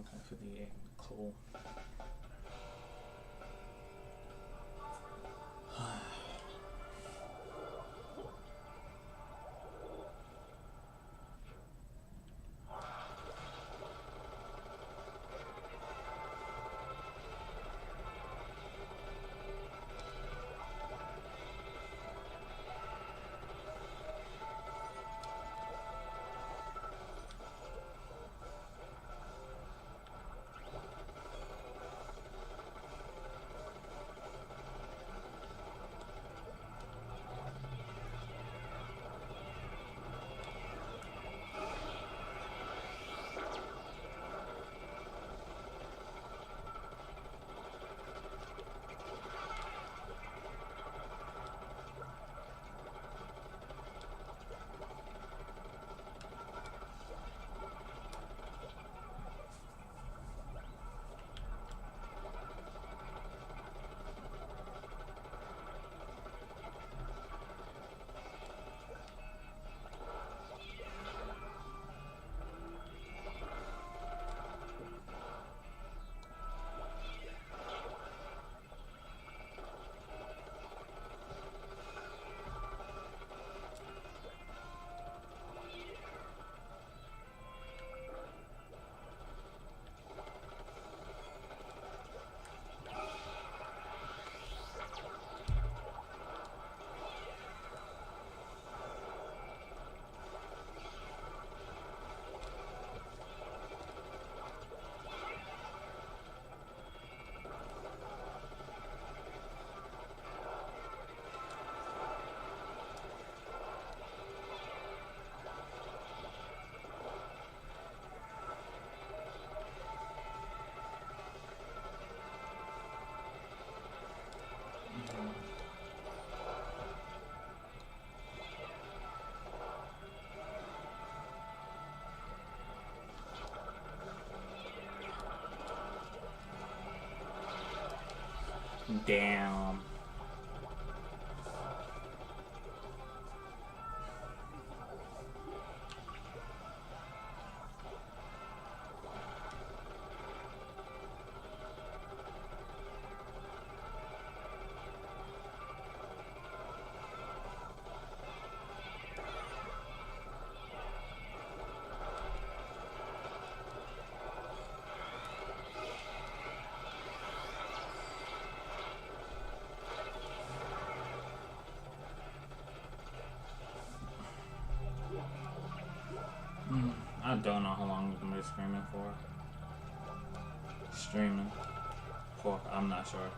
Okay, 58. Cool. Damn. I don't know how long I'm gonna be streaming for. Streaming for, I'm not sure.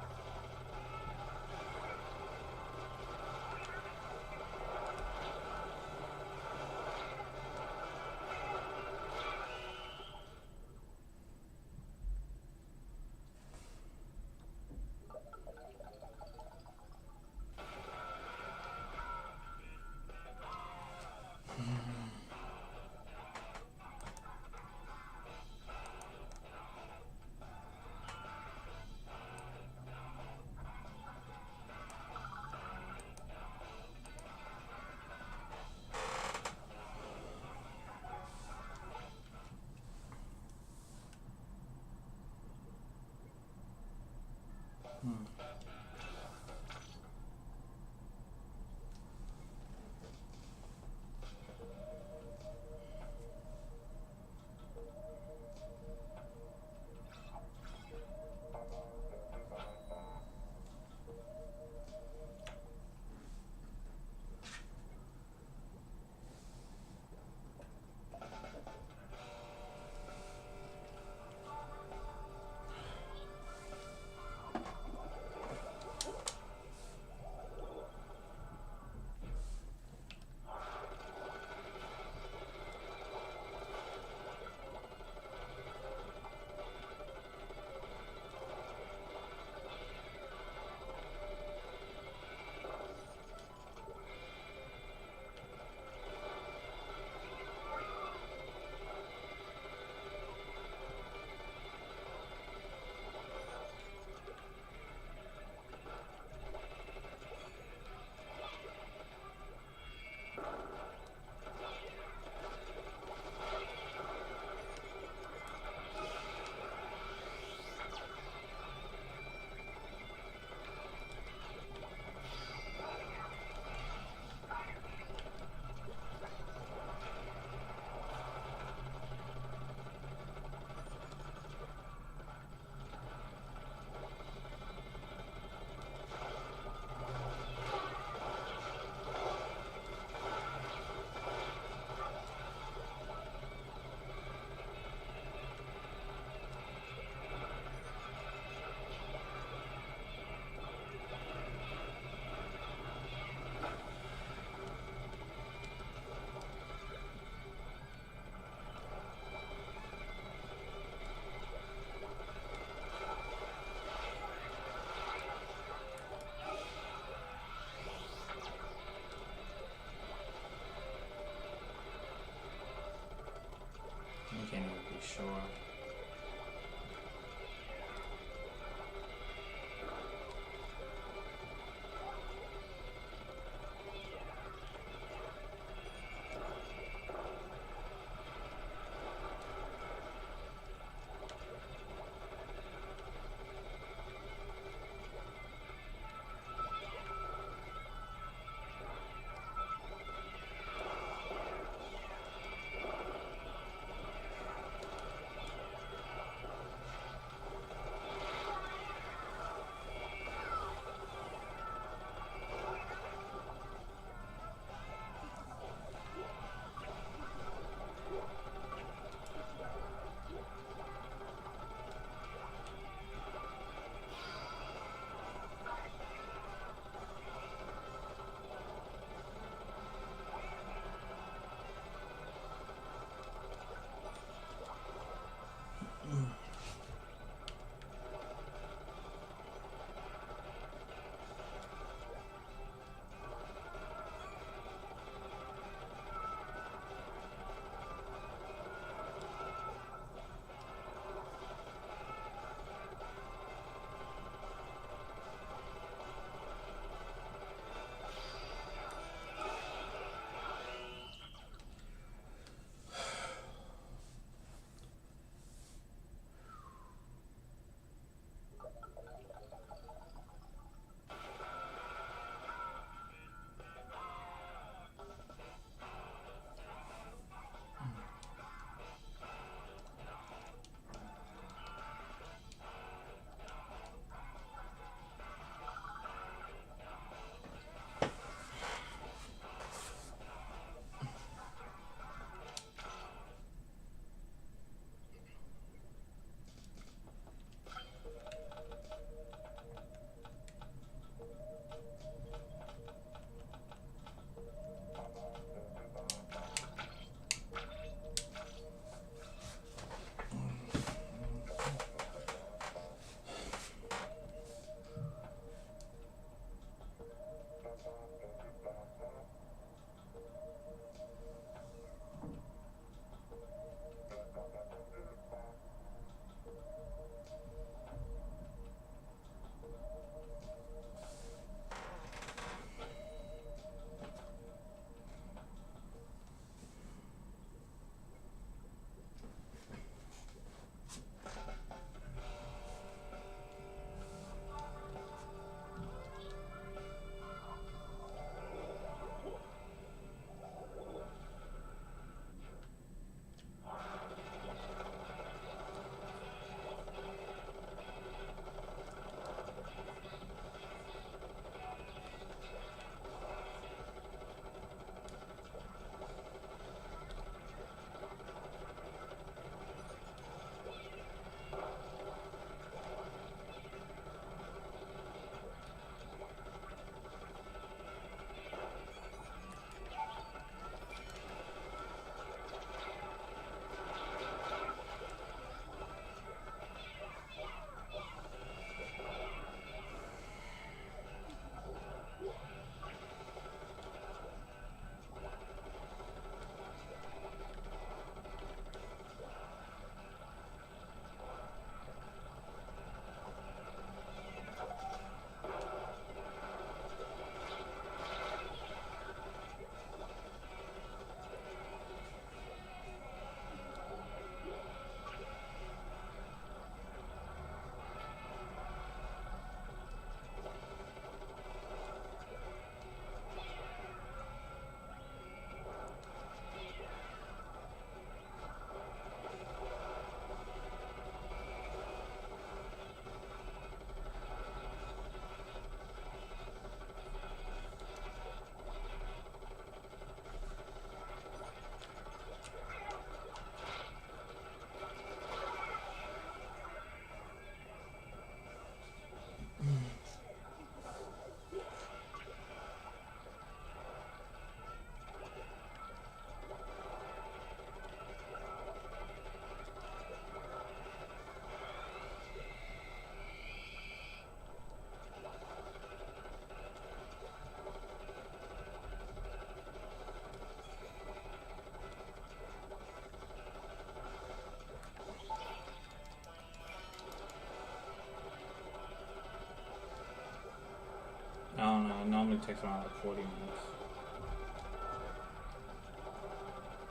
it normally takes around like 40 minutes.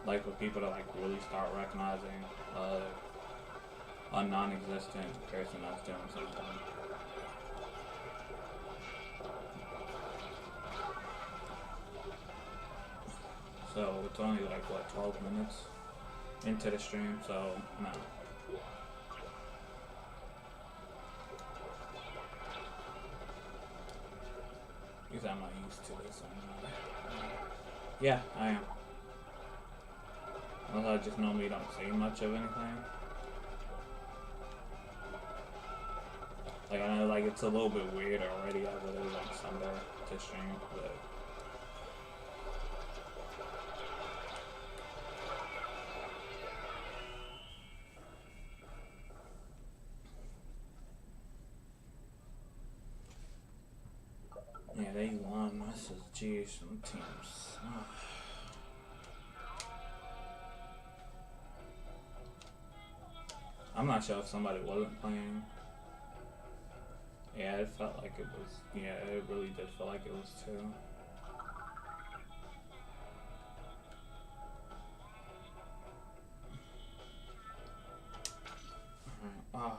Like for people to like really start recognizing a non-existent person that's doing something. So it's only like what, 12 minutes into the stream, so no. Because I'm not used to this anymore. Yeah, I am. Although I just normally don't say much of anything. Like I know like it's a little bit weird already as it is on Sunday to stream, but yeah, they won. This is geez, some teams. I'm not sure if somebody wasn't playing. Yeah, it felt like it was. Yeah, it really did feel like it was too. Alright. Oh.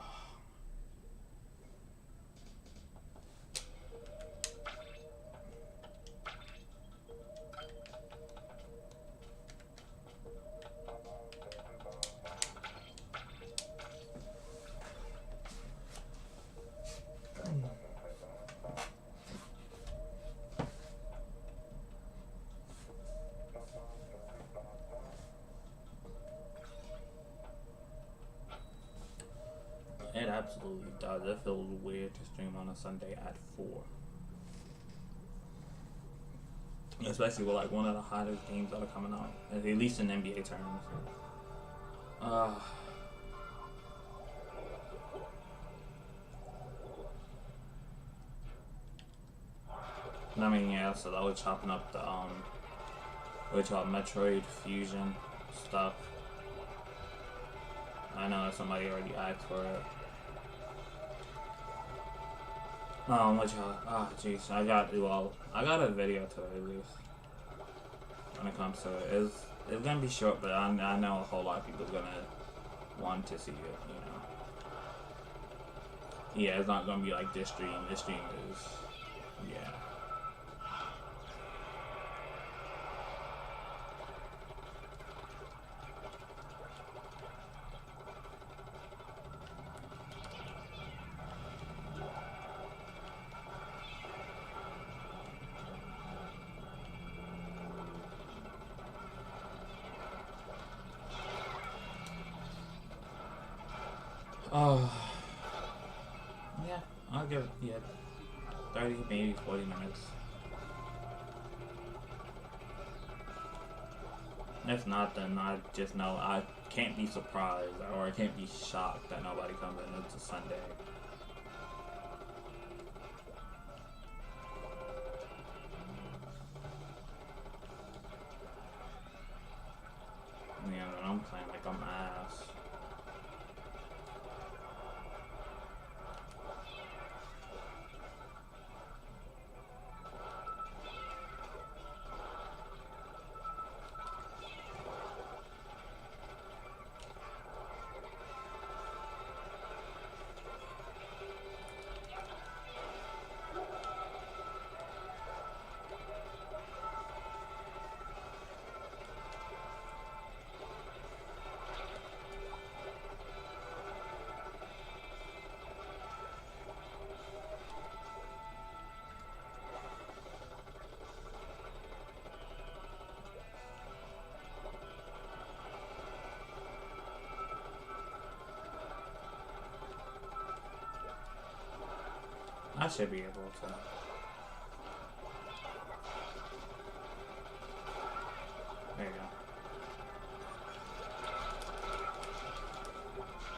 It absolutely does. It feels weird to stream on a Sunday at 4. Especially with like one of the hottest games that are coming out. At least in NBA terms. I mean, yeah, so that was chopping up the which are Metroid Fusion stuff. I know somebody already asked for it. What y'all? Jeez, I got a video to release when it comes to it. It's gonna be short, but I know a whole lot of people are gonna want to see it. You know. Yeah, it's not gonna be like this stream. This stream is, yeah. Yeah, I'll give it, 30, maybe 40 minutes. If not, then I just know I can't be surprised or I can't be shocked that nobody comes in. It's a Sunday. Yeah, but I'm playing like I'm ass. I should be able to. There you go.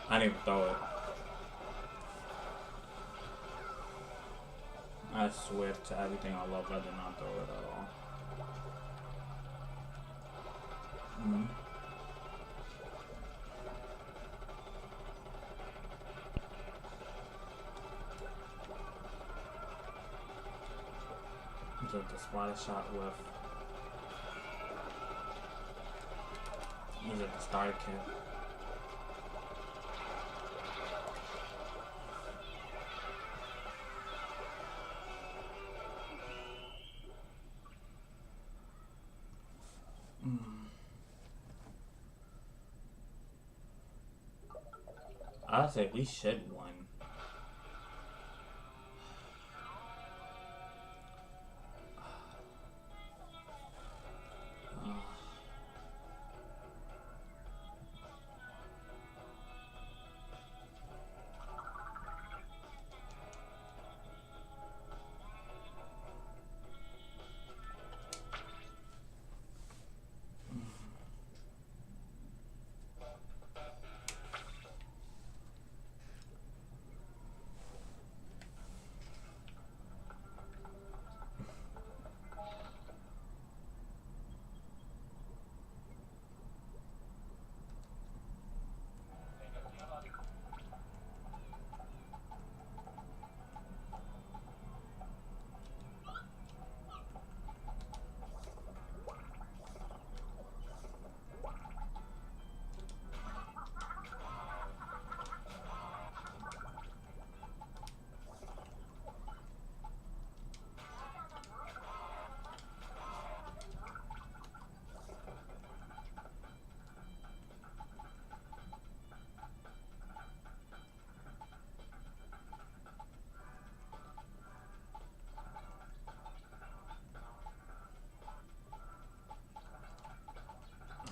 I didn't even throw it. I swear to everything I love, I did not throw it at all. into the splatter shot with the starter kit. I say we should win.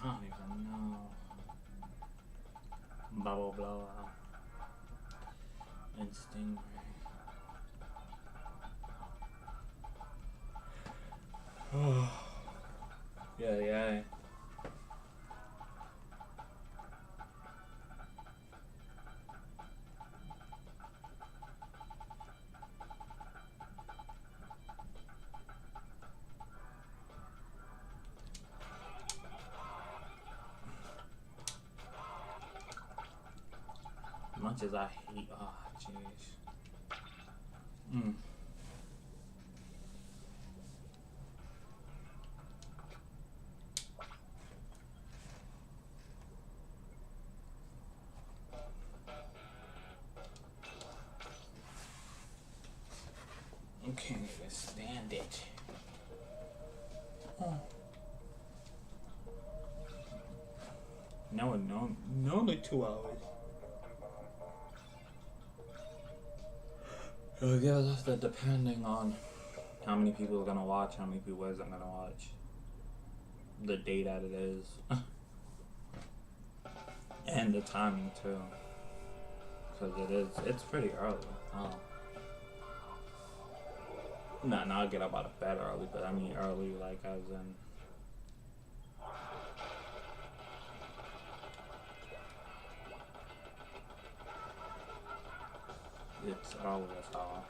I don't even know. Bubble blowout. And stingray. Oh. Yeah. As much as I hate, oh jeez. I can't even stand it. Oh. No, like 2 hours. I guess that depending on how many people are gonna watch, how many people isn't gonna watch, the day that it is, and the timing too, because it's pretty early. Oh. Nah, I'll get up out of bed early, but I mean early like as in. It's always all.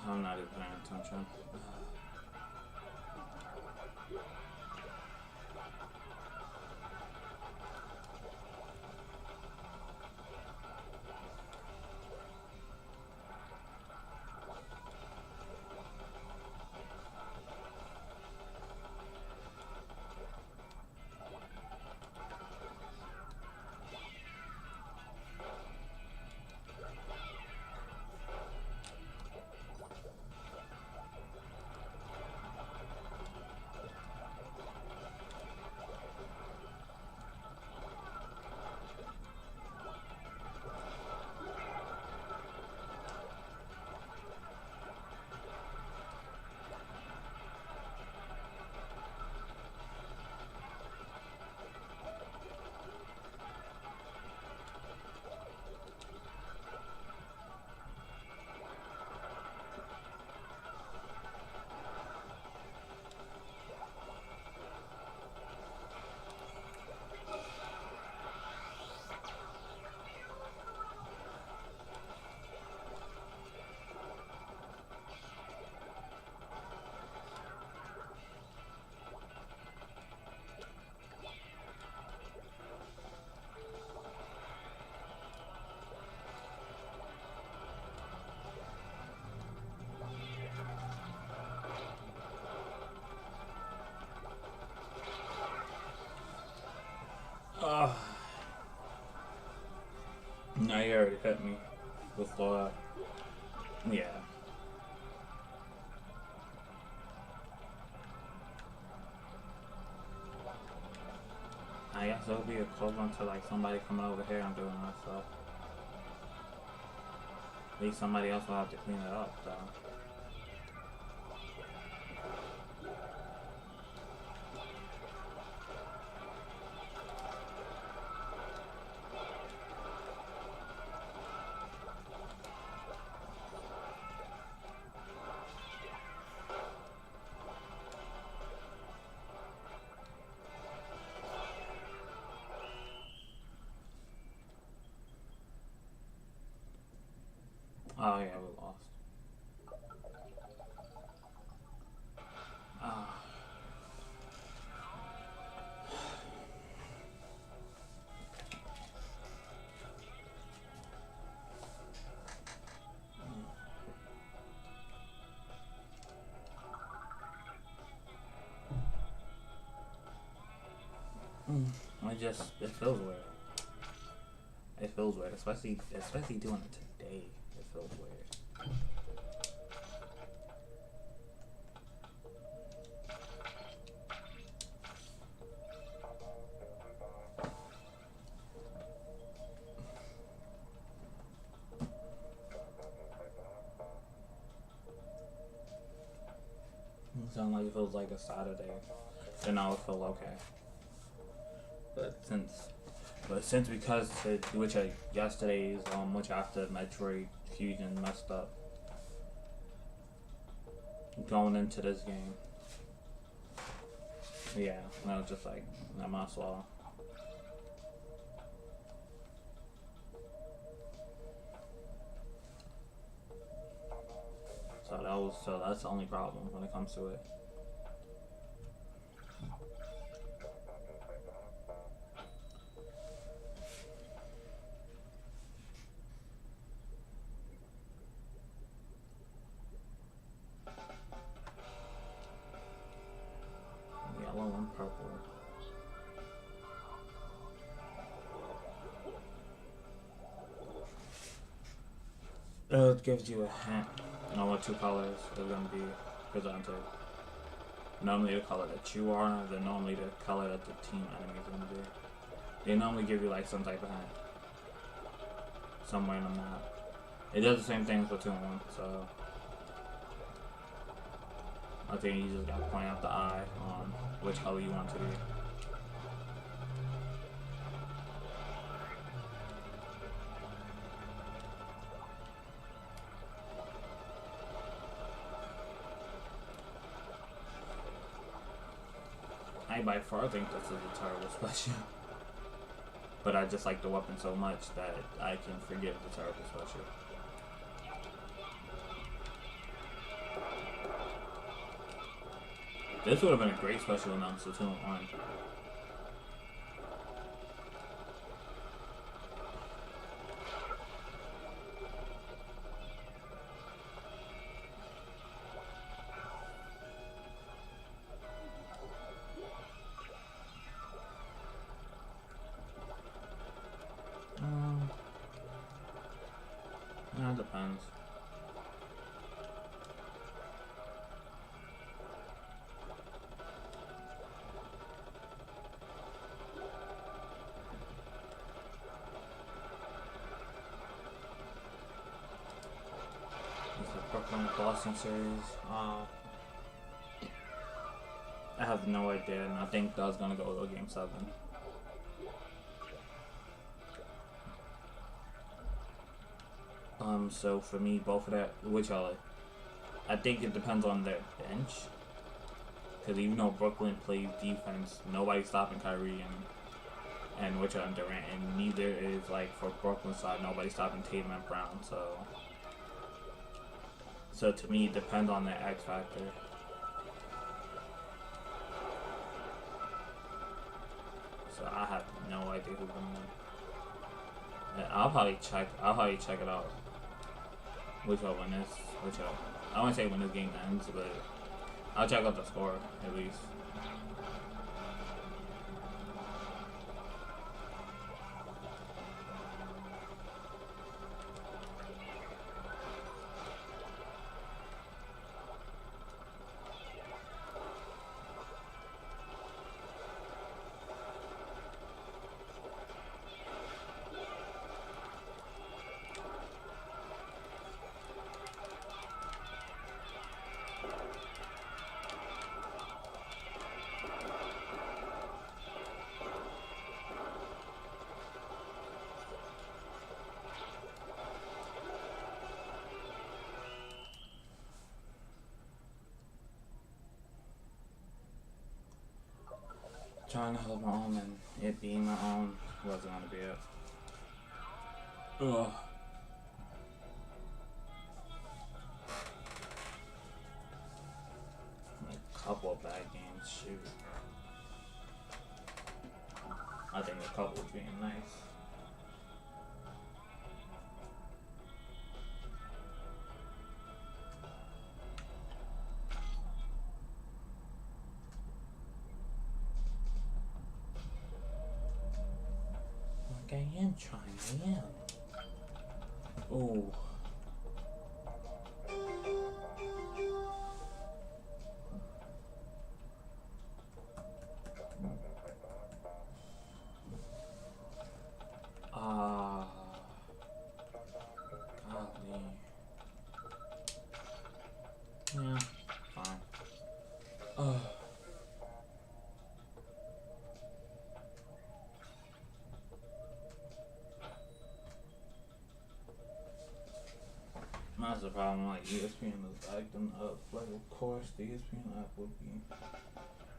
I'm not even paying attention. hit me before. Yeah. I guess it'll be equivalent to like somebody coming over here and doing that stuff. At least somebody else will have to clean it up, though. Oh yeah, we lost. It feels weird. It feels weird, especially doing it today. It feels weird. It sounds like it feels like a Saturday. Then I would feel okay. Because yesterday's which after Metroid Fusion messed up going into this game. Yeah, I was just like, I might as well. So that's the only problem when it comes to it. Yellow and purple. It gives you a hint on what two colors are going to be presented. Normally the color that you are, then normally the color that the team enemy is going to be. They normally give you like some type of hint somewhere in the map. It does the same thing for Splatoon 1, so I think you just gotta point out the eye on which color you want to be. I by far think this is a terrible special. But I just like the weapon so much that I can forgive the terrible special. This would have been a great special in Splatoon 1. It depends. Brooklyn Boston series. I have no idea, and I think that's gonna go to Game 7. So for me, both of that, I think it depends on their bench. Because even though Brooklyn plays defense, nobody's stopping Kyrie and Durant, and neither is like for Brooklyn side, nobody's stopping Tatum and Brown. So to me, it depends on their X factor. So I have no idea who's gonna win. I'll probably check it out. Which will win this? I won't say when this game ends, but I'll check out the score at least. Trying to hold my own and it being my own wasn't gonna be it. Ugh. A couple of bad games, shoot. I think a couple was being nice. Like I am trying, I am. Oh. Golly. Yeah, fine. That's the problem, like ESPN is acting up. Like, of course, the ESPN app would be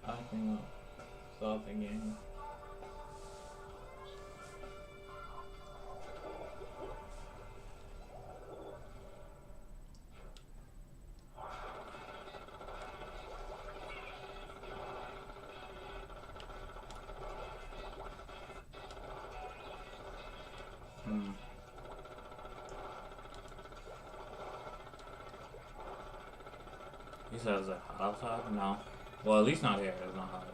acting up. Stop the game. He says that hot outside? No. Well, at least not here. It's not hot.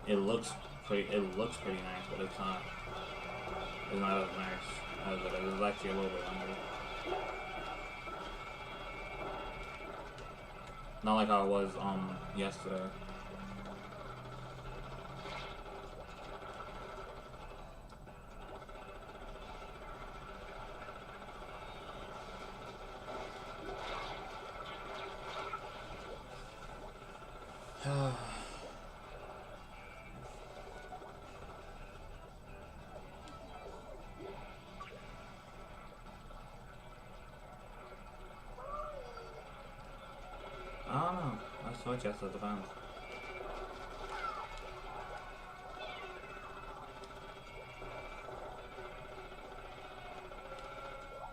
It looks pretty. It looks pretty nice, but it's not. It's not as nice as it is. It's actually a little bit under. Not like how it was yesterday. I don't know. I switch yes, it depends.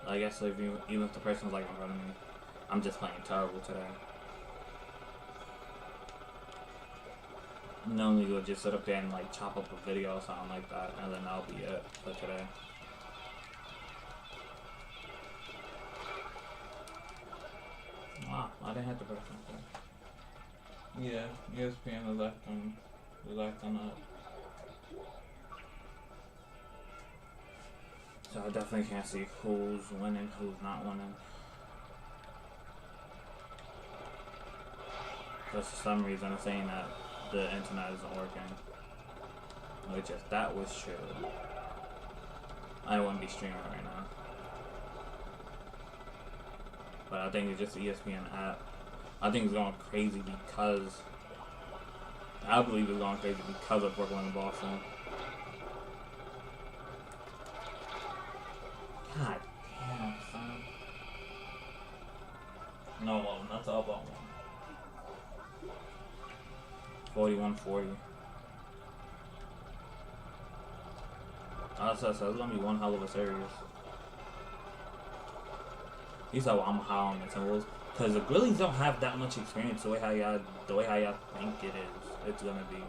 I guess if you, even if the person's like in front of me, I'm just playing terrible today. Normally we'll just sit up there and like chop up a video or something like that, and then that'll be it for today. Wow, I didn't hit the person. Yeah, ESPN is acting up. So I definitely can't see who's winning, who's not winning. Because for some reason it's saying that the internet isn't working. Which if that was true, I wouldn't be streaming right now. But I think it's just the ESPN app. I think it's going crazy because I believe it's going crazy because of Brooklyn and Boston. God damn, son. No, that's up on one. 41-40. So it's gonna be one hell of a series. He said, well, I'm high on the Timberwolves. Because the Grizzlies don't have that much experience the way how y'all think it's gonna be.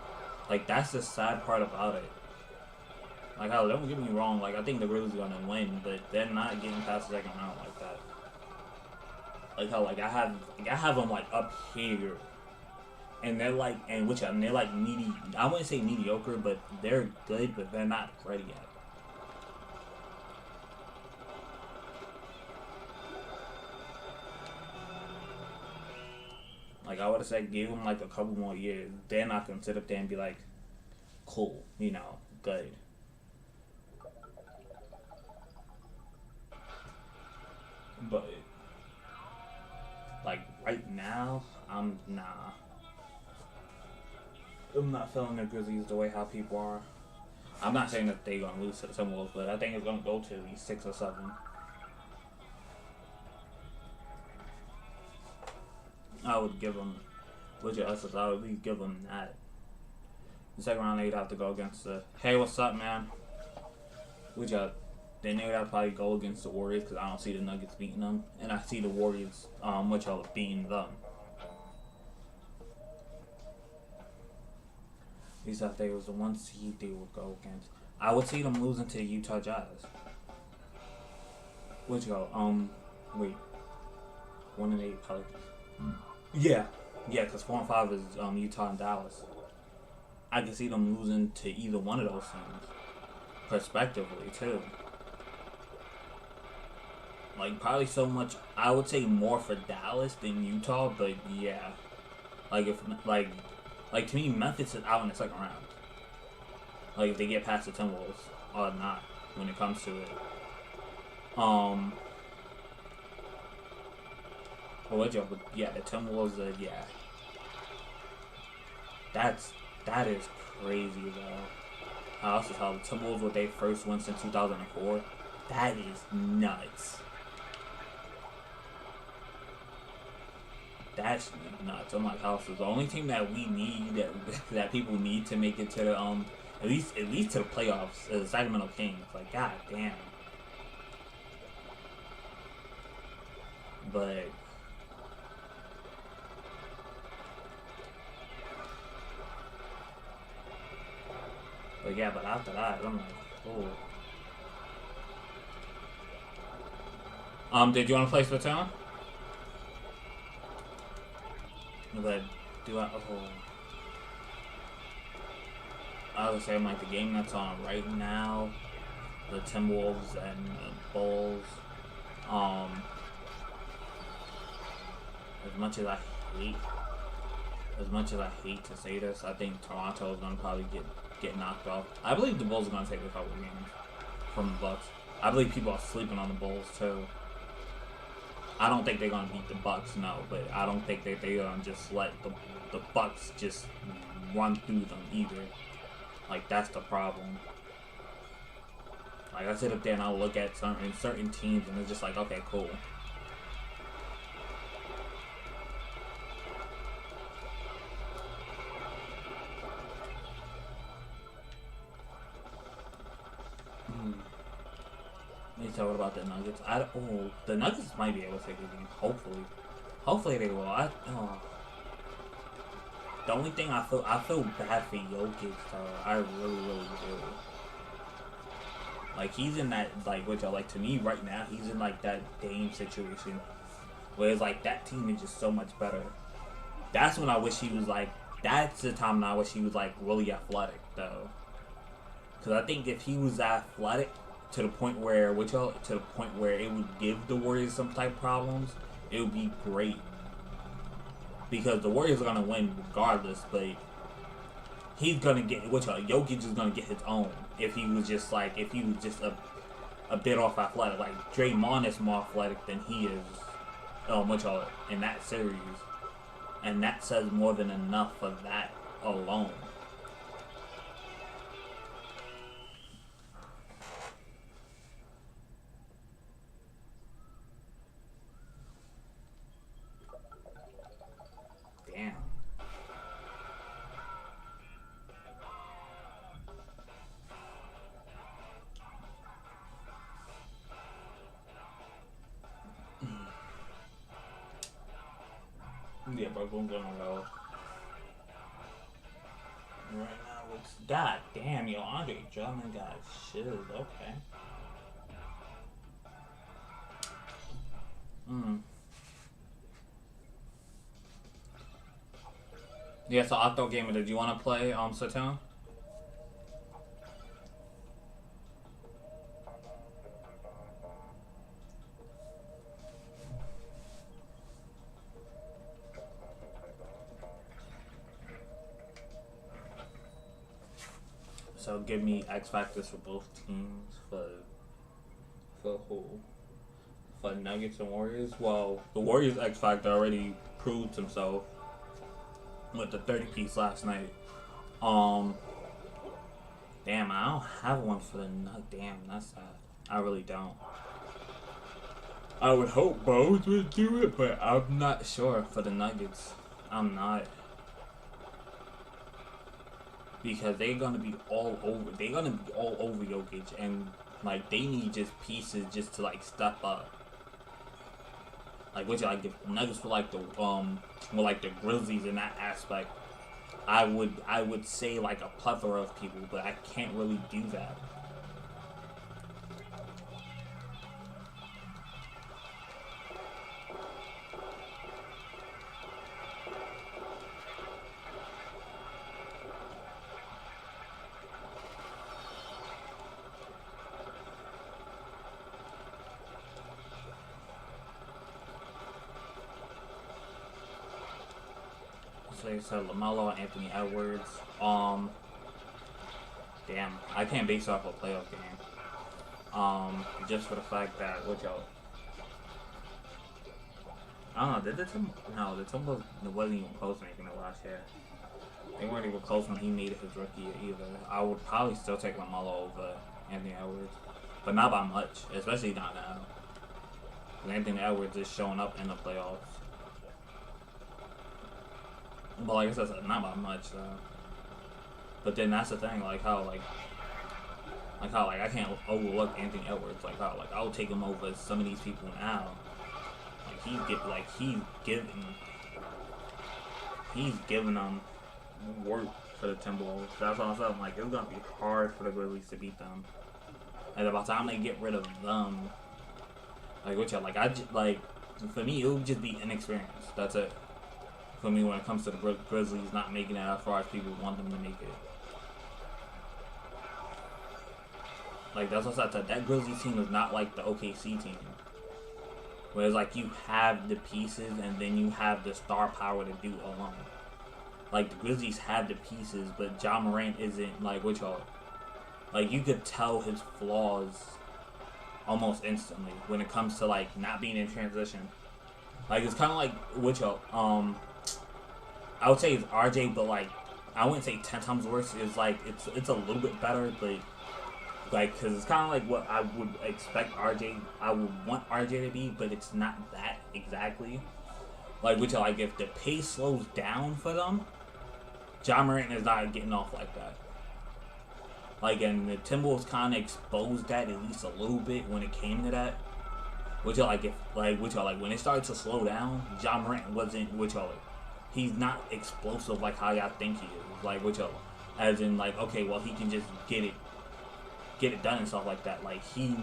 Like, that's the sad part about it. Like, how, don't get me wrong, like, I think the Grizzlies are gonna win, but they're not getting past the second round like that. Like how, like, I have them like up here, and they're like, and they're like I wouldn't say mediocre, but they're good, but they're not ready yet. Like, I would have said, give them like a couple more years. They're not gonna sit up there and be like, cool, good. But like right now, I'm not feeling the Grizzlies the way how people are. I'm not saying that they're gonna lose to the Timberwolves, but I think it's gonna go to at least 6 or 7. I would give them, with your us, I would at least give them that. The second round they'd have to go against the. Hey, what's up, man? We got. Then they would have to probably go against the Warriors because I don't see the Nuggets beating them, and I see the Warriors, which are beating them. These if they was the one seed they would go against. I would see them losing to the Utah Jazz. Which go? Wait. 1-8 Pelicans. Yeah, because 4 and 5 is Utah and Dallas. I can see them losing to either one of those teams, prospectively too. Like probably so much. I would say more for Dallas than Utah, but yeah, like if like to me Memphis is out in the second round. Like if they get past the Timberwolves or not when it comes to it. But yeah, the Timberwolves. Yeah, that is crazy though. How else is how the Timberwolves with their first win since 2004? That is nuts. That's nuts. I'm like, house is the only team that we need that people need to make it to the at least to the playoffs is the Sacramento Kings. Like, god damn. But yeah, but after that, I'm like, oh. Did you want to play Splatoon? But do I? Oh. I would say I'm like the game that's on right now, the Timberwolves and the Bulls. As much as I hate to say this, I think Toronto is gonna probably get knocked off. I believe the Bulls are gonna take a couple games from the Bucks. I believe people are sleeping on the Bulls too. I don't think they're gonna beat the Bucks, no, but I don't think that they're gonna just let the Bucks just run through them either. Like that's the problem. Like I sit up there and I look at certain teams and it's just like, okay, cool. Let me tell what about the Nuggets. The Nuggets might be able to take a game. Hopefully they will. The only thing I feel bad for Jokic, though. I really do. Like he's in that like to me right now he's in like that Dame situation where it's like that team is just so much better. That's when I wish he was like. That's the time when I wish he was like really athletic though. Because I think if he was athletic. To the point where it would give the Warriors some type of problems, it would be great. Because the Warriors are gonna win regardless, but he's gonna get Jokic is gonna get his own if he was just a bit off athletic. Like Draymond is more athletic than he is in that series. And that says more than enough for that alone. Yeah, but I'm gonna go. Right now it's god damn, Andre Drummond got shit. Okay. Yeah, so Octo Gamer, did you want to play Splatoon? So give me X Factors for both teams for Nuggets and Warriors. Well, the Warriors X Factor already proved himself with the 30-piece last night. Damn, I don't have one for the Nuggets. Damn, that's sad. I really don't. I would hope both would do it, but I'm not sure for the Nuggets. I'm not. because they're gonna be all over. They're gonna be all over Jokic, and like they need just pieces just to like step up. Like which like if Nuggets were like the Grizzlies in that aspect, I would say like a plethora of people, but I can't really do that. So you said LaMelo, Anthony Edwards. Damn, I can't base off a playoff game. Just for the fact that which y'all. I don't know. No, the Timberwolves wasn't even close to anything last year. They weren't even close when he made it his rookie year either. I would probably still take LaMelo over Anthony Edwards, but not by much, especially not now. Anthony Edwards is showing up in the playoffs. But like I said, not by much though. But then that's the thing, like how I can't overlook Anthony Edwards. Like how I'll take him over some of these people now. Like he's giving them work for the Timberwolves. That's what I'm saying. Like it's gonna be hard for the Grizzlies to beat them. And by the time they get rid of them, like for me it would just be inexperience. That's it. For me, when it comes to the Grizzlies not making it as far as people want them to make it. Like, that's what I said. That Grizzlies team is not like the OKC team. Where it's like you have the pieces and then you have the star power to do alone. Like, the Grizzlies have the pieces, but Ja Morant isn't, like, like, you could tell his flaws almost instantly when it comes to, like, not being in transition. Like, it's kind of like, I would say it's RJ, but like I wouldn't say 10 times worse. It's like it's a little bit better, but like because it's kind of like what I would expect RJ. I would want RJ to be, but it's not that exactly. Like like if the pace slows down for them, Ja Morant is not getting off like that. Like and the Timberwolves kind of exposed that at least a little bit when it came to that. When it started to slow down, Ja Morant wasn't he's not explosive like how y'all think he is. Like as in like okay, well he can just get it done and stuff like that. Like he's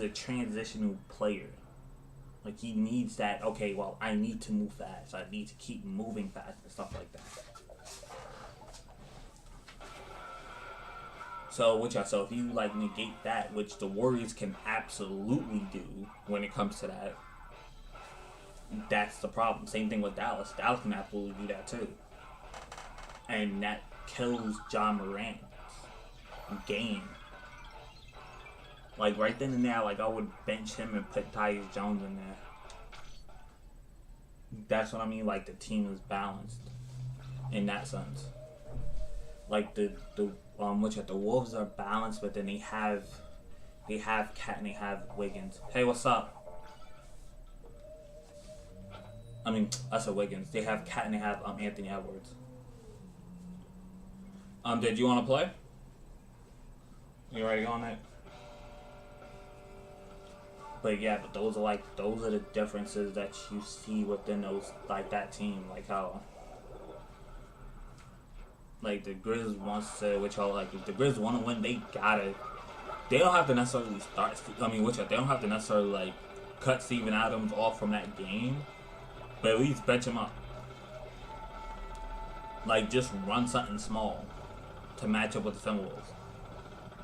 a transitional player. Like he needs that. Okay, well I need to move fast. I need to keep moving fast and stuff like that. So so if you like negate that, which the Warriors can absolutely do when it comes to that. That's the problem. Same thing with Dallas. Dallas can absolutely do that too. And that kills Ja Morant's game. Like right then and there, like I would bench him and put Tyus Jones in there. That's what I mean, like the team is balanced in that sense. Like the Wolves are balanced, but then they have Cat and they have Wiggins. Hey, what's up? I mean, I said Wiggins. They have Cat and they have Anthony Edwards. Did you want to play? You ready on it? But yeah, but those are the differences that you see within those that team. Like how like the Grizz wants to, if the Grizz want to win, they don't have to necessarily start. They don't have to necessarily cut Steven Adams off from that game. But at least bench him up. Like, just run something small to match up with the Timberwolves.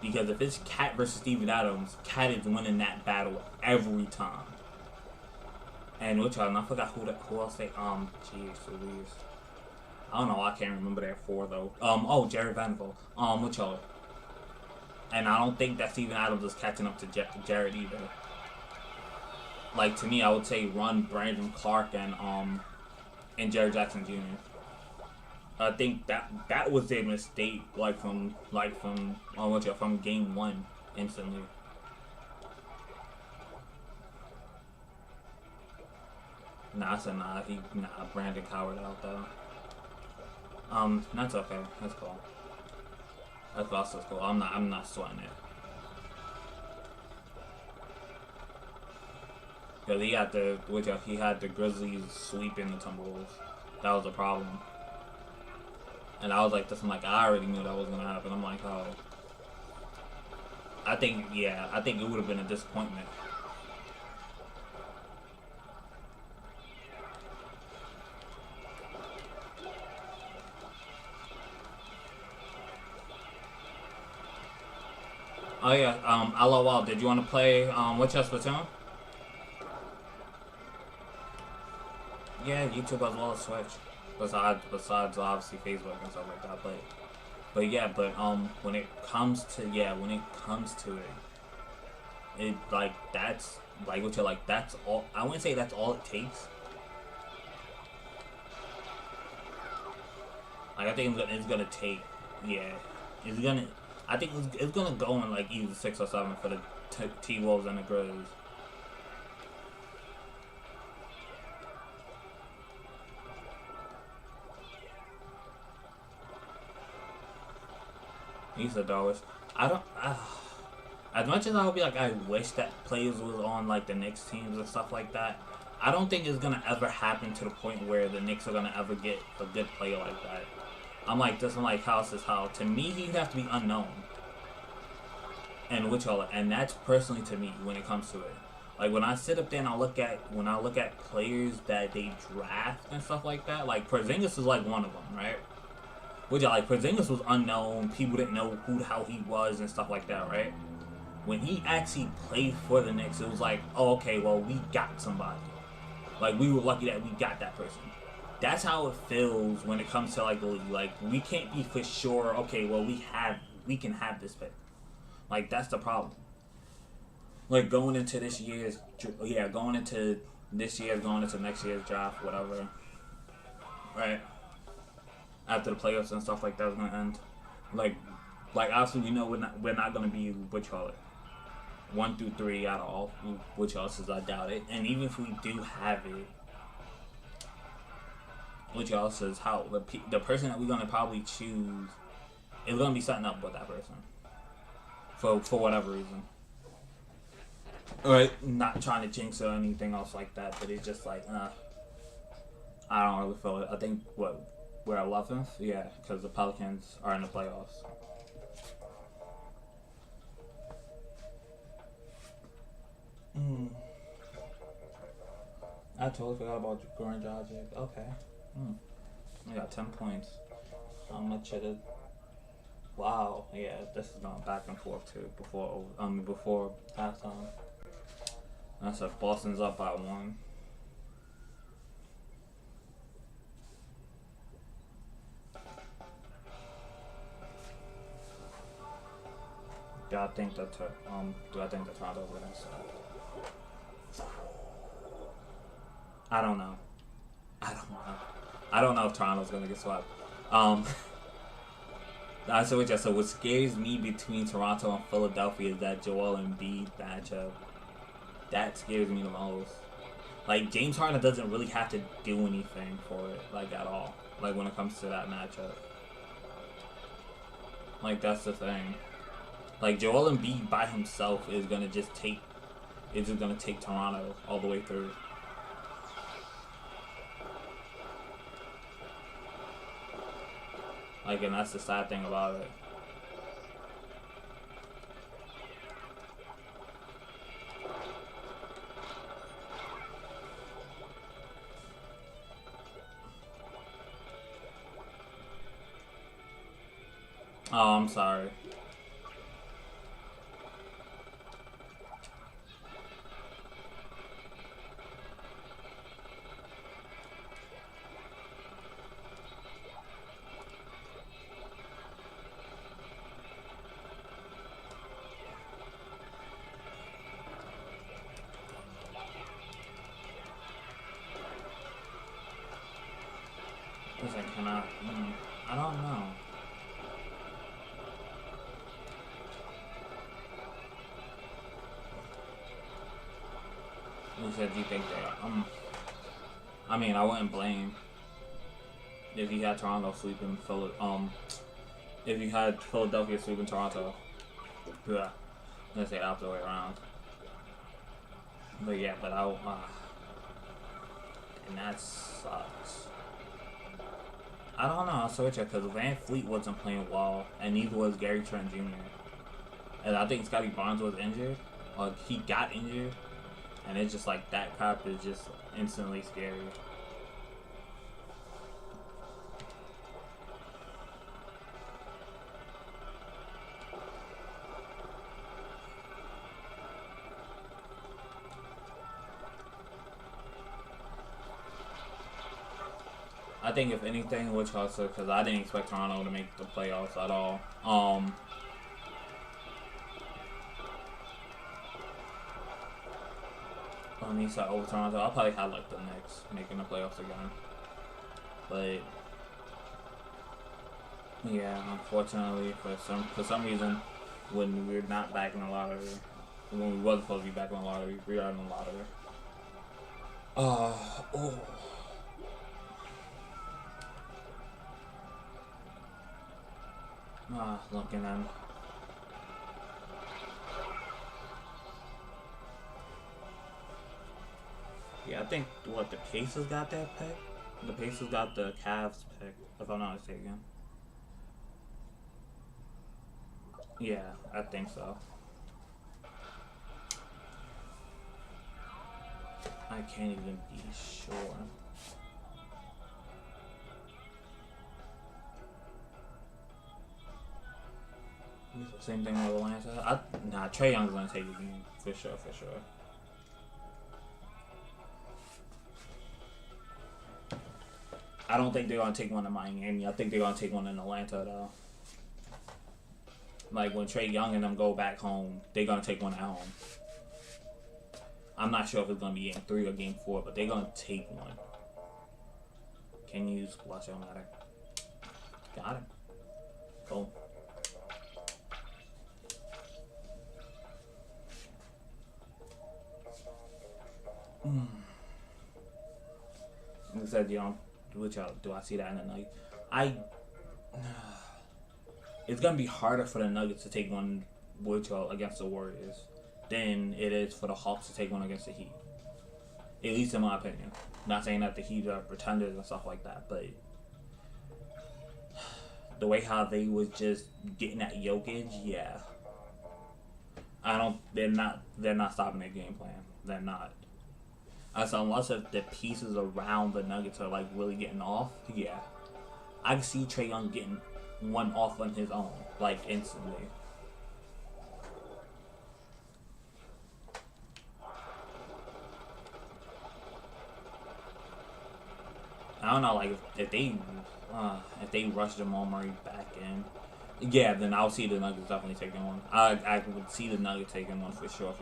Because if it's Cat versus Steven Adams, Cat is winning that battle every time. And I forgot who else they, jeez Louise. I don't know, I can't remember their four though. Jared Vanderbilt. And I don't think that Steven Adams is catching up to Jared either. Like to me, I would say run Brandon Clark and Jared Jackson Jr. I think that was their mistake, from game one instantly. Brandon Coward out though. That's okay. That's cool. That's also cool. I'm not sweating it. Cause he had the Grizzlies sweeping the Timberwolves. That was a problem. And I was like, this. I'm like, I already knew that was gonna happen. I'm like, oh. I think it would have been a disappointment. Oh yeah, LOL, did you want to play, what's your Splatoon? Yeah, YouTube as well as Switch. Besides obviously Facebook and stuff like that, but yeah, when it comes to it like that's like what you're like that's all. I wouldn't say that's all it takes. Like I think it's gonna take, yeah, it's gonna. I think it's gonna go in like either 6 or 7 for the T-Wolves and the Grizz. He's a Darwish. I don't. As much as I would be like, I wish that players was on like the Knicks teams and stuff like that. I don't think it's gonna ever happen to the point where the Knicks are gonna ever get a good player like that. I'm like this. I'm like, House is how. To me, he'd have to be unknown. And that's personally to me when it comes to it. Like when I sit up there and I look at players that they draft and stuff like that. Like Porzingis is like one of them, right? Which like Porzingis was unknown. People didn't know how he was and stuff like that, right? When he actually played for the Knicks, it was like, oh, okay, well, we got somebody. Like, we were lucky that we got that person. That's how it feels when it comes to, like, the league. Like, we can't be for sure, okay, well, we can have this pick. Like, that's the problem. Like, going into next year's draft, whatever. Right? After the playoffs and stuff like that is going to end. Like, obviously, we know we're not going to be, what you call it, 1 through 3 out of all, which else is I doubt it. And even if we do have it, which else is how the person that we're gonna probably choose is gonna be setting up with that person for whatever reason. Alright, not trying to jinx or anything else like that, but it's just like, I don't really feel it. I think we're 11th, yeah, because the Pelicans are in the playoffs. I totally forgot about Goran Dragic. Okay. I got 10 points. How much it is? Wow. Yeah, this is going back and forth too before halftime. That's if Boston's up by 1. Do I think that Toronto's gonna stop? I don't know. I don't know if Toronto's gonna get swept. So what scares me between Toronto and Philadelphia is that Joel Embiid matchup. That scares me the most. Like James Harden doesn't really have to do anything for it, like at all. Like when it comes to that matchup. Like that's the thing. Like Joel Embiid by himself is gonna just take Toronto all the way through. Like, and that's the sad thing about it. Oh, I'm sorry. I don't know. Who said you think they are? I mean, I wouldn't blame. if you had Toronto sweeping if you had Philadelphia sweeping Toronto, yeah, let's say the way around. But yeah, and that sucks. I don't know. I'll switch it because Van Fleet wasn't playing well, and neither was Gary Trent Jr. And I think Scotty Barnes was injured, or he got injured, and it's just like that cop is just instantly scary. I think if anything, which also because I didn't expect Toronto to make the playoffs at all. On the side over Toronto, I'll probably have like the Knicks making the playoffs again. But yeah, unfortunately, for some reason, when we're not back in the lottery, when we wasn't supposed to be back in the lottery, we are in the lottery. Oh. Looking at. Yeah, I think what the Pacers got that pick. The Pacers got the Cavs pick, if I'm not mistaken. Yeah, I think so. I can't even be sure. Same thing with Atlanta. Nah, Trae Young's gonna take the game for sure. I don't think they're gonna take one in Miami. I think they're gonna take one in Atlanta though. Like when Trae Young and them go back home, they're gonna take one at home. I'm not sure if it's gonna be game 3 or game 4, but they're gonna take one. Can you use Splatoon? Got him. Cool. It said, which do I see that in the night? It's gonna be harder for the Nuggets to take one against the Warriors than it is for the Hawks to take one against the Heat. At least in my opinion. Not saying that the Heat are pretenders and stuff like that, but the way how they was just getting at Jokic, yeah. They're not stopping their game plan. They're not. So unless if the pieces around the Nuggets are like really getting off, yeah. I can see Trae Young getting one off on his own, like instantly. I don't know, like if they rush Jamal Murray back in, yeah, then I'll see the Nuggets definitely taking one. I would see the Nuggets taking one for sure.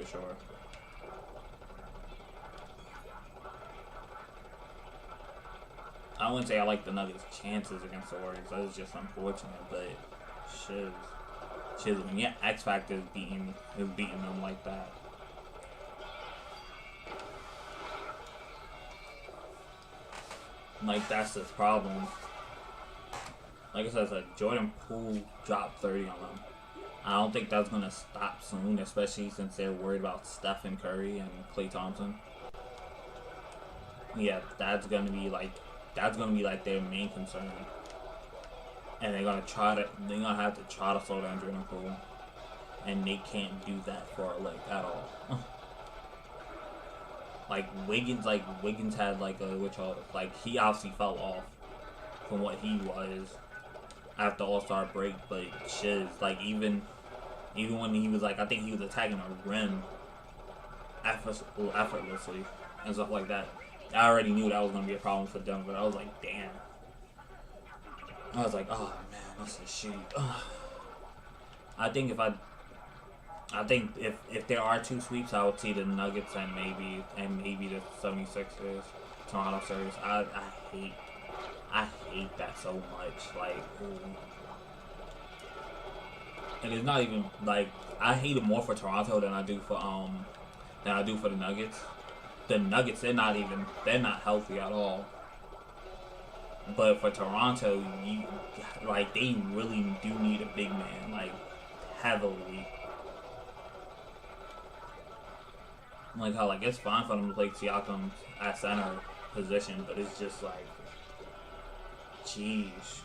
I wouldn't say I like the Nuggets' chances against the Warriors. That is just unfortunate, but shit. When yeah, X Factor is beating them like that. Like that's the problem. Like I said, Jordan Poole dropped 30 on them. I don't think that's gonna stop soon, especially since they're worried about Stephen Curry and Klay Thompson. Yeah, that's gonna be like their main concern, and they're gonna have to try to slow down Jordan Poole, and they can't do that for at all. Wiggins had he obviously fell off from what he was after All-Star break, but even when he was I think he was attacking the rim effortlessly and stuff like that. I already knew that was gonna be a problem for them, but I was like, damn. I was like, oh man, that's a shoot. I think if there are 2 sweeps, I would see the Nuggets and maybe the 76ers, Toronto series. I hate that so much. And it's not even I hate it more for Toronto than I do for the Nuggets. The Nuggets, they're not healthy at all. But for Toronto, you like they really do need a big man, like heavily. Like how like it's fine for them to play Siakam at center position, but it's just like, jeez.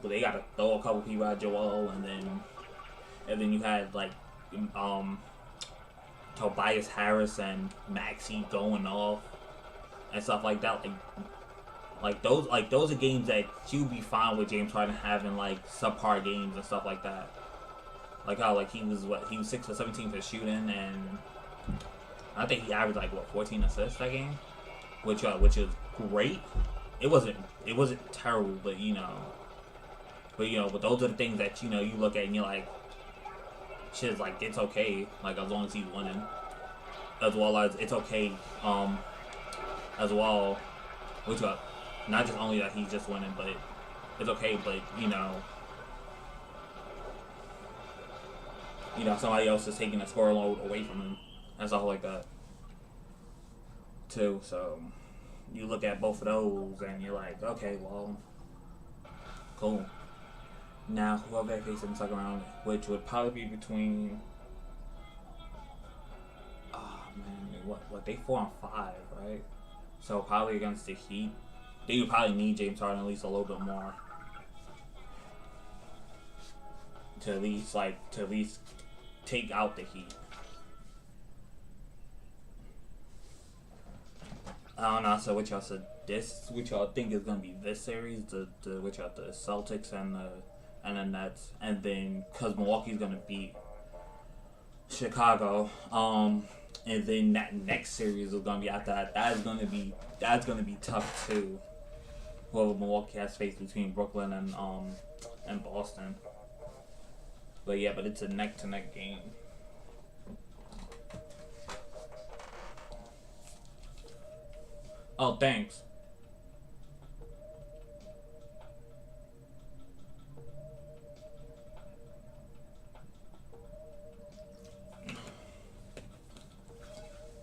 But they gotta throw a couple people at Joel, and then you had like um Tobias Harris and Maxey going off and stuff like that. Like those are games that you'd be fine with James Harden having like subpar games and stuff like that. Like how like he was 6 for 17 for shooting, and I think he averaged like 14 assists that game, which is great. It wasn't terrible, but but those are the things that you look at and you're like, shit's like it's okay, like as long as he's winning, as well as it's okay, as well, which not just only that he's just winning, but it's okay, but somebody else is taking a score load away from him and stuff like that too. So you look at both of those and you're like, okay, well, cool. Now whoever they face in the second round, which would probably be between, oh man, what they 4-5, right? So probably against the Heat, they would probably need James Harden at least a little bit more to at least take out the Heat. I don't know. So what y'all said? What y'all think is gonna be this series? The Celtics and the Nets, and then because Milwaukee's gonna beat Chicago, and then that next series is gonna be after that. That's gonna be tough too. Whoever Milwaukee has faced between Brooklyn and Boston. But yeah, but it's a neck-to-neck game. Oh, thanks.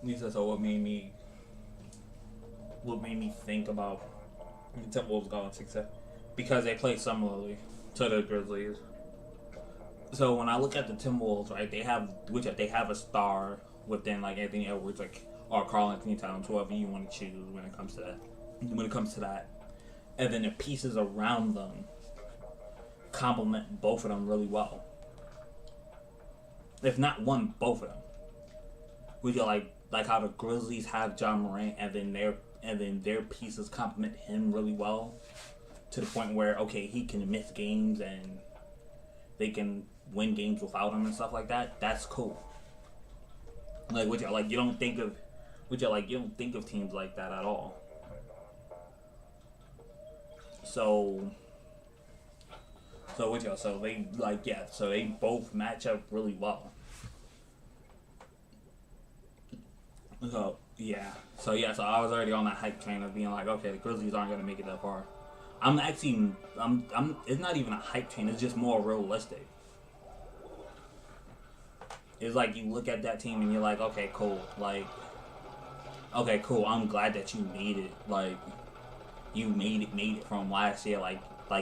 Lisa, so what made me think about the Timberwolves going 6-7? Because they play similarly to the Grizzlies. So when I look at the Timberwolves, right, they have a star within like Anthony Edwards, like, or Karl Anthony Towns, whoever you want to choose when it comes to that. And then the pieces around them complement both of them really well. If not one, both of them. We go like how the Grizzlies have John Morant, and then their pieces complement him really well, to the point where okay, he can miss games and they can win games without him and stuff like that. That's cool. Like you don't think of teams like that at all. So they both match up really well. So I was already on that hype train of being like, okay, the Grizzlies aren't gonna make it that far. It's not even a hype train, it's just more realistic. It's like you look at that team and you're like, okay, cool. I'm glad that you made it. Like, you made it from last year. Like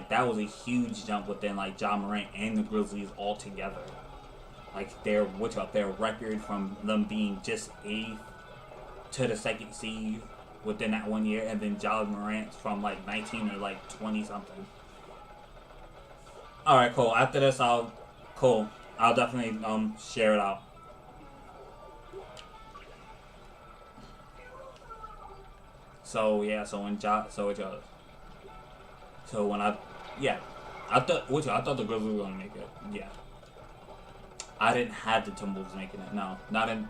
that was a huge jump within like John Morant and the Grizzlies all together. Like their record from them being just 8th to the 2nd seed within that 1 year, and then John Morant from like 19 to like 20 something. All right, cool. After this, I'll definitely share it out. So yeah, I thought the Grizzlies were gonna make it. Yeah, I didn't have the Timberwolves making it. No, not in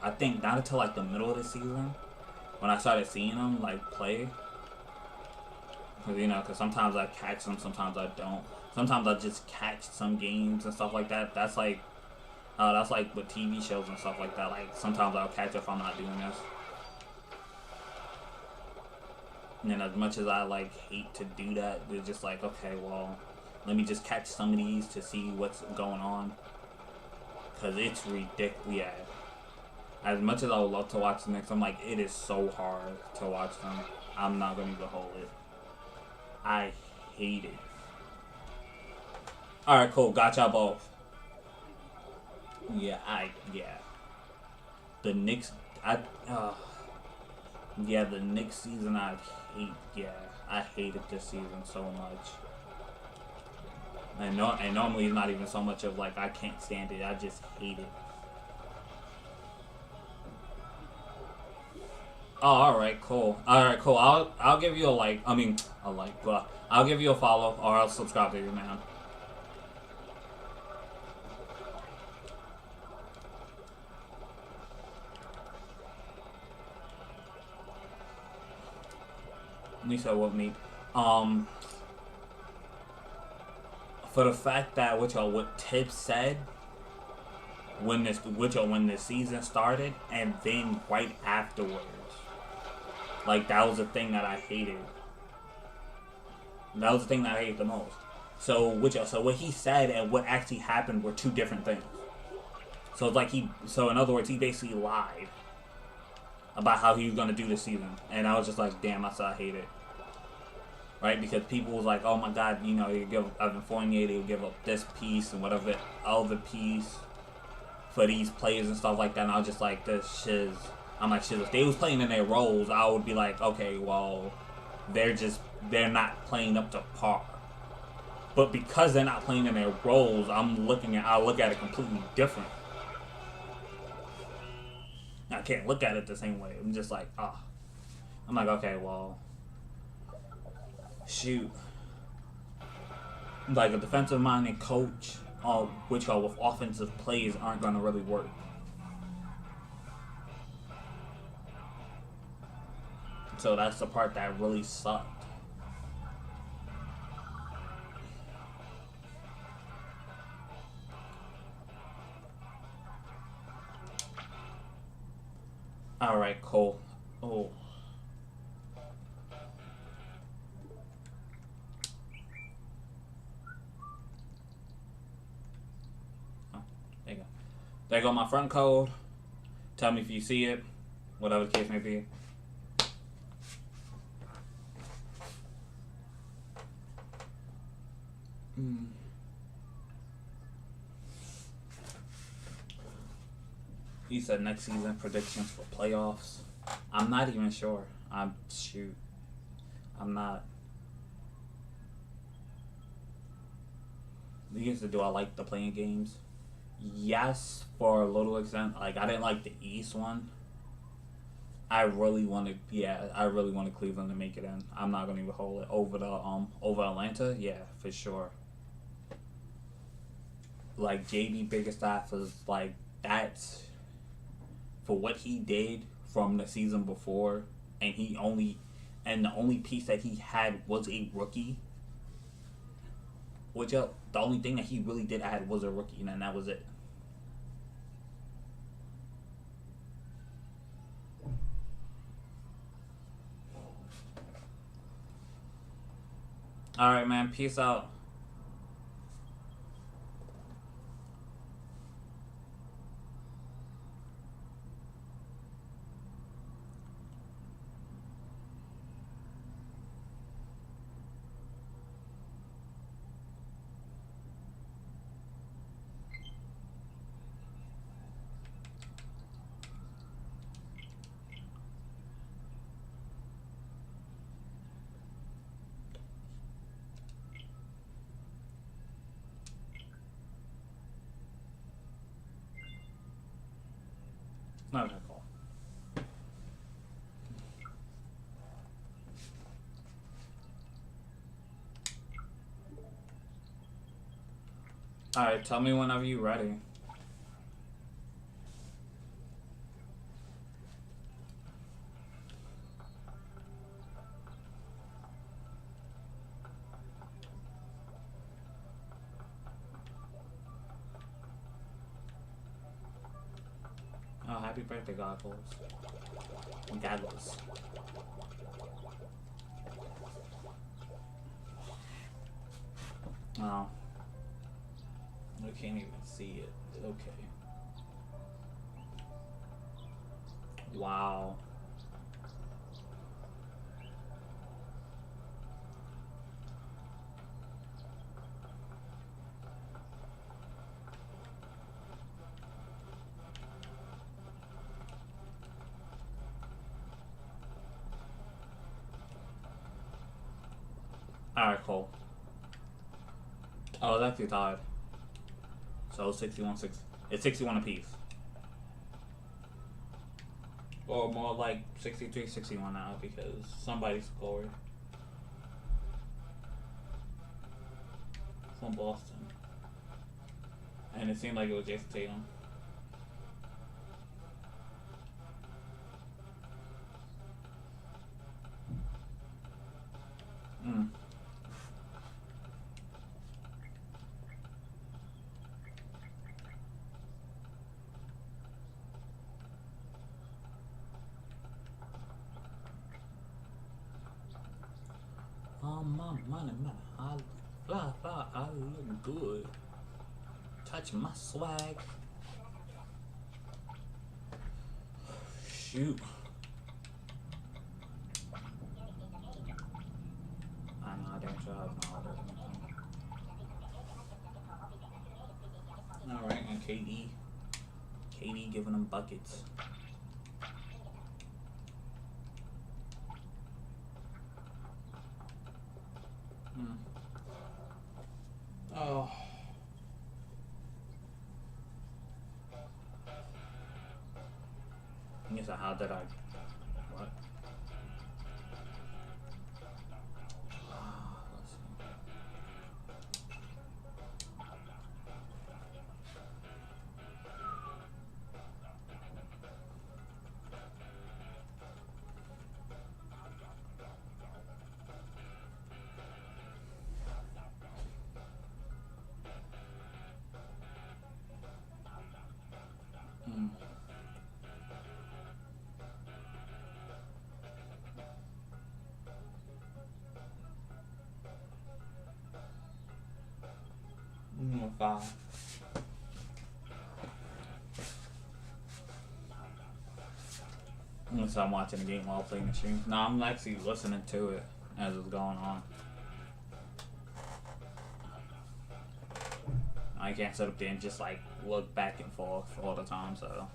I think not until like the middle of the season when I started seeing them like play. Because sometimes I catch them, sometimes I don't. Sometimes I just catch some games and stuff like that. That's like with TV shows and stuff like that. Like sometimes I'll catch if I'm not doing this. And as much as I like hate to do that, it's just like, okay, well, let me just catch some of these to see what's going on. Cause it's ridiculous. Yeah, As much as I would love to watch the Knicks, I'm like, it is so hard to watch them. I'm not gonna even hold it. I hate it. Alright, cool. Got y'all both. Yeah. The Knicks, yeah, the Knicks season I hate. Yeah, I hated this season so much. And normally it's not even so much of like I can't stand it. I just hate it. Oh, all right, cool. All right, cool. I'll give you a like. I mean, a like. But I'll give you a follow or I'll subscribe to you, man. Lisa with me. For the fact that what Tips said when this season started, and then right afterwards, like that was the thing that I hated. That was the thing that I hated the most. So what he said and what actually happened were two different things. So it's like so in other words, he basically lied about how he was gonna do this season, and I was just like, damn, that's why I hate it. Right, because people was like, oh my god, you know, you give Evan Fournier, they'll give up this piece and whatever other piece for these players and stuff like that, and I was just like, this shiz. I'm like, shit, if they was playing in their roles, I would be like, okay, well, they're not playing up to par. But because they're not playing in their roles, I look at it completely different. I can't look at it the same way. I'm just like, I'm like, okay, well, shoot. Like a defensive minded coach, which are with offensive plays, aren't gonna really work. So that's the part that really sucked. Alright, cool. Oh. There you go. There go my front code. Tell me if you see it. Whatever the case may be. He said next season predictions for playoffs. I'm not even sure. I'm not. You used to do I like the playing games? Yes, for a little extent. Like I didn't like the East one. I really wanted Cleveland to make it in. I'm not gonna even hold it over Atlanta. Yeah, for sure. Like JB Bickerstaff is like that's for what he did from the season before, and the only piece that he had was a rookie. Which the only thing that he really did add was a rookie, and then that was it. All right, man. Peace out. Not that call. All right, tell me whenever you're ready. Oh, happy birthday, Goggles. Goggles. Oh. I can't even see it. Okay. Wow. Alright, cool. Oh, it's actually tied. So 61, 6. It's 61 apiece. Or more like 63, 61 now because somebody scored from Boston. And it seemed like it was Jason Tatum. Mm. My money, man. I fly, fly, I look good. Touch my swag. Shoot. I know, I damn sure I have no order. Alright, and KD. KD giving them buckets. Oh. I guess how did I... What? Let's see. Five. Unless I'm watching the game while playing the stream. No, I'm actually listening to it as it's going on. I can't sit up there and just like look back and forth all the time, so.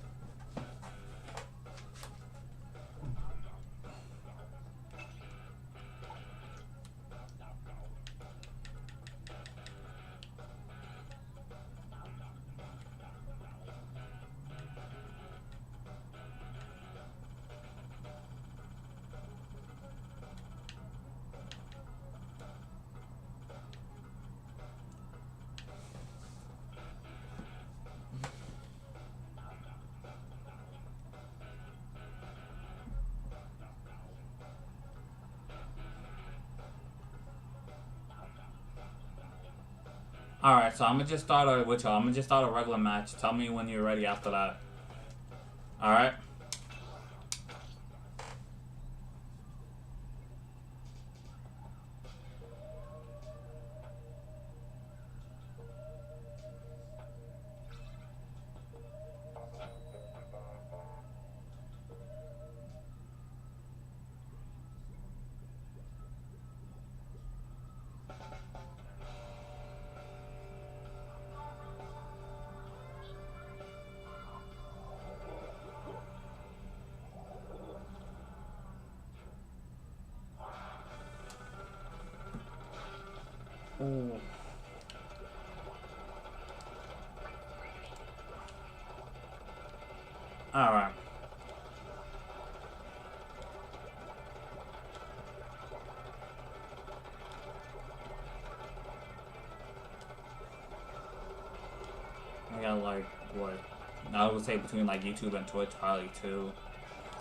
Alright, so I'm gonna just start a with y'all. I'm gonna just start a regular match. Tell me when you're ready after that. Alright? Ooh. Alright. I got like, what? I would say between like YouTube and Twitch, probably 2.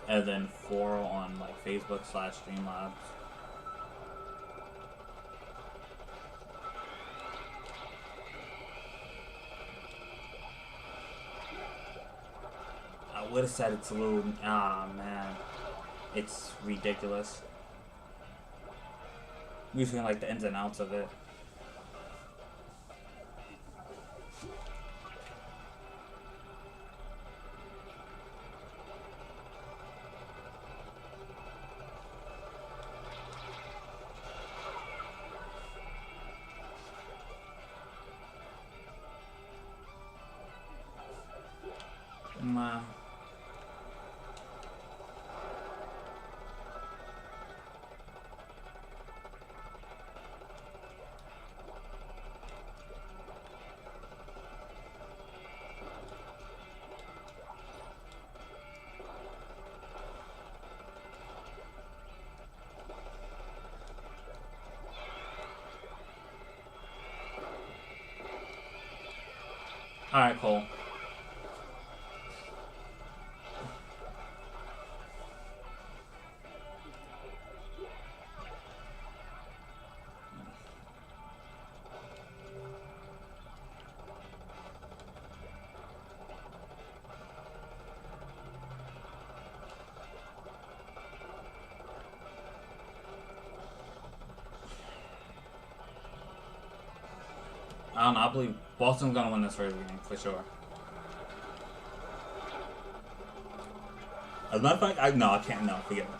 And then 4 on like Facebook/Streamlabs. I would have said it's a little, man. It's ridiculous. Usually like the ins and outs of it. Alright, cool. I don't know. I believe Boston's gonna win this first game for sure. As a matter of fact, I can't. No, forget it.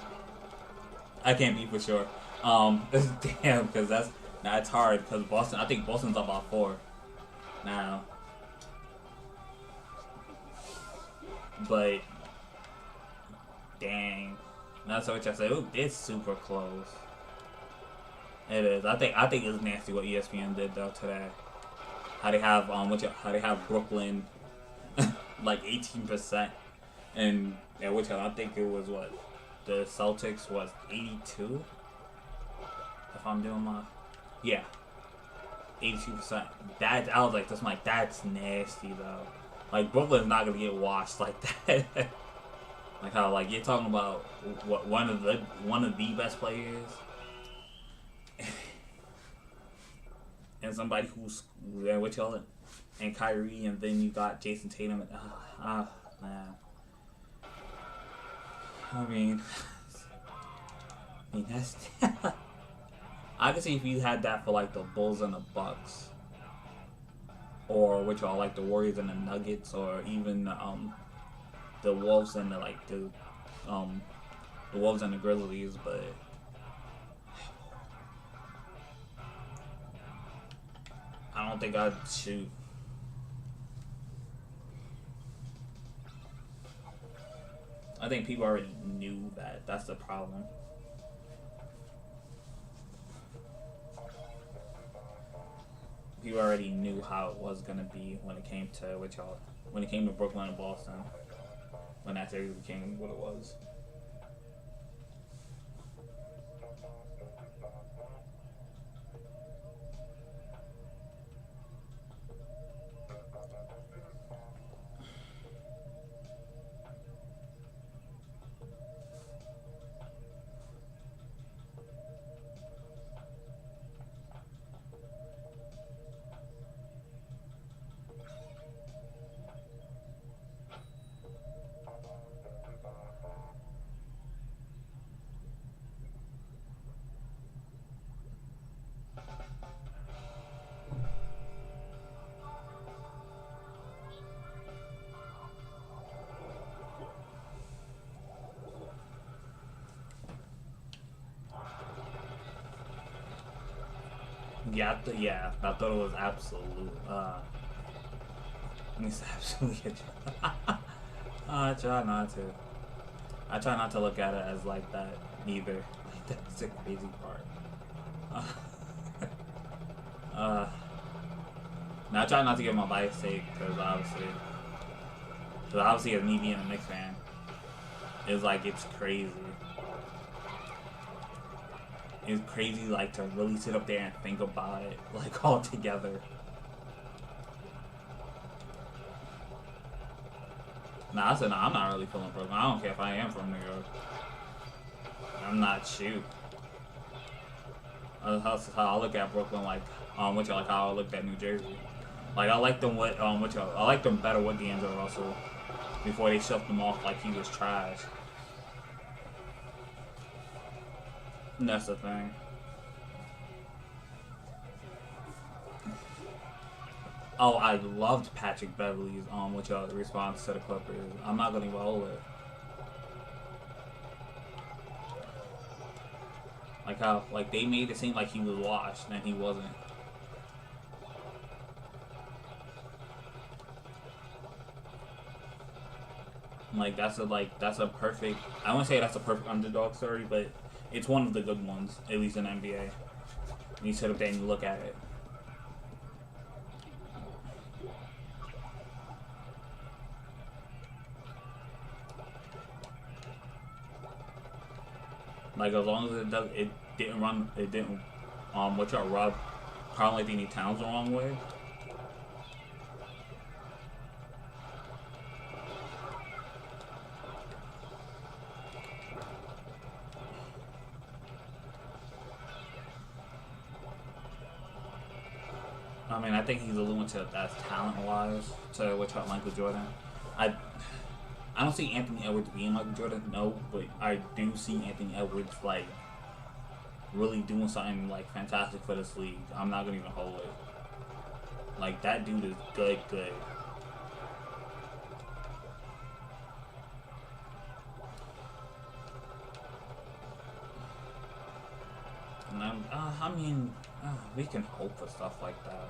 I can't be for sure. Damn, because that's hard. Because Boston, I think Boston's up by 4 now. But dang, that's what I said. It's super close. It is. I think it's nasty what ESPN did though today. How they have how they have Brooklyn like 18%, and which I think it was what the Celtics was 82. If I'm doing my 82%. That I was like, that's nasty though. Like Brooklyn's not gonna get washed like that. Like how like you're talking about what one of the best players. And somebody who's what y'all and Kyrie, and then you got Jason Tatum. Man. I mean that's. I could see if you had that for like the Bulls and the Bucks, or what y'all like the Warriors and the Nuggets, or even the Wolves and the Wolves and the Grizzlies, but. I don't think I'd shoot. I think people already knew that. That's the problem. People already knew how it was gonna be when it came to Brooklyn and Boston. When that series became what it was. I thought it was absolute. It's absolutely. I try not to. I try not to look at it as like that either. Like that's the crazy part. Now I try not to get my bias take because obviously as me being a Knicks fan, it's like it's crazy. It's crazy, like, to really sit up there and think about it, like, all together. Nah, I said, nah, I'm not really feeling Brooklyn. I don't care if I am from New York. I'm not shoot. That's how I look at Brooklyn, like, how I looked at New Jersey. Like, I like them I like them better with D'Angelo Russell before they shoved him off like he was trash. And that's the thing. Oh, I loved Patrick Beverley's response to the Clippers. I'm not gonna even hold it. Like how they made it seem like he was washed and he wasn't. Like that's a perfect. I wouldn't say that's a perfect underdog story, but it's one of the good ones, at least in the NBA. You sit up there and you look at it. Like as long as it didn't rub Karl Anthony Towns the wrong way. I mean, I think he's a little to as talent-wise to which Michael Jordan. I I don't see Anthony Edwards being Michael Jordan, no, but I do see Anthony Edwards like really doing something like fantastic for this league. I'm not gonna even hold it. Like that dude is good. And I mean, we can hope for stuff like that.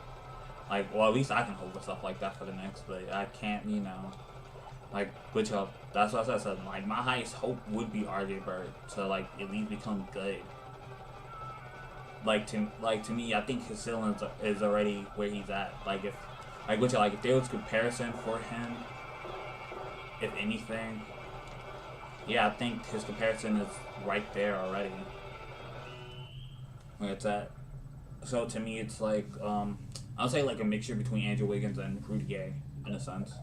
Like, well, at least I can hope for stuff like that for the Knicks, but I can't, you know. Like, which that's what I said. Like, my highest hope would be RJ Bird to like at least become good. Like to me, I think his ceiling is already where he's at. Like if there was comparison for him, if anything, yeah, I think his comparison is right there already. Where it's at. So to me, it's like I'll say like a mixture between Andrew Wiggins and Rudy Gay in a sense.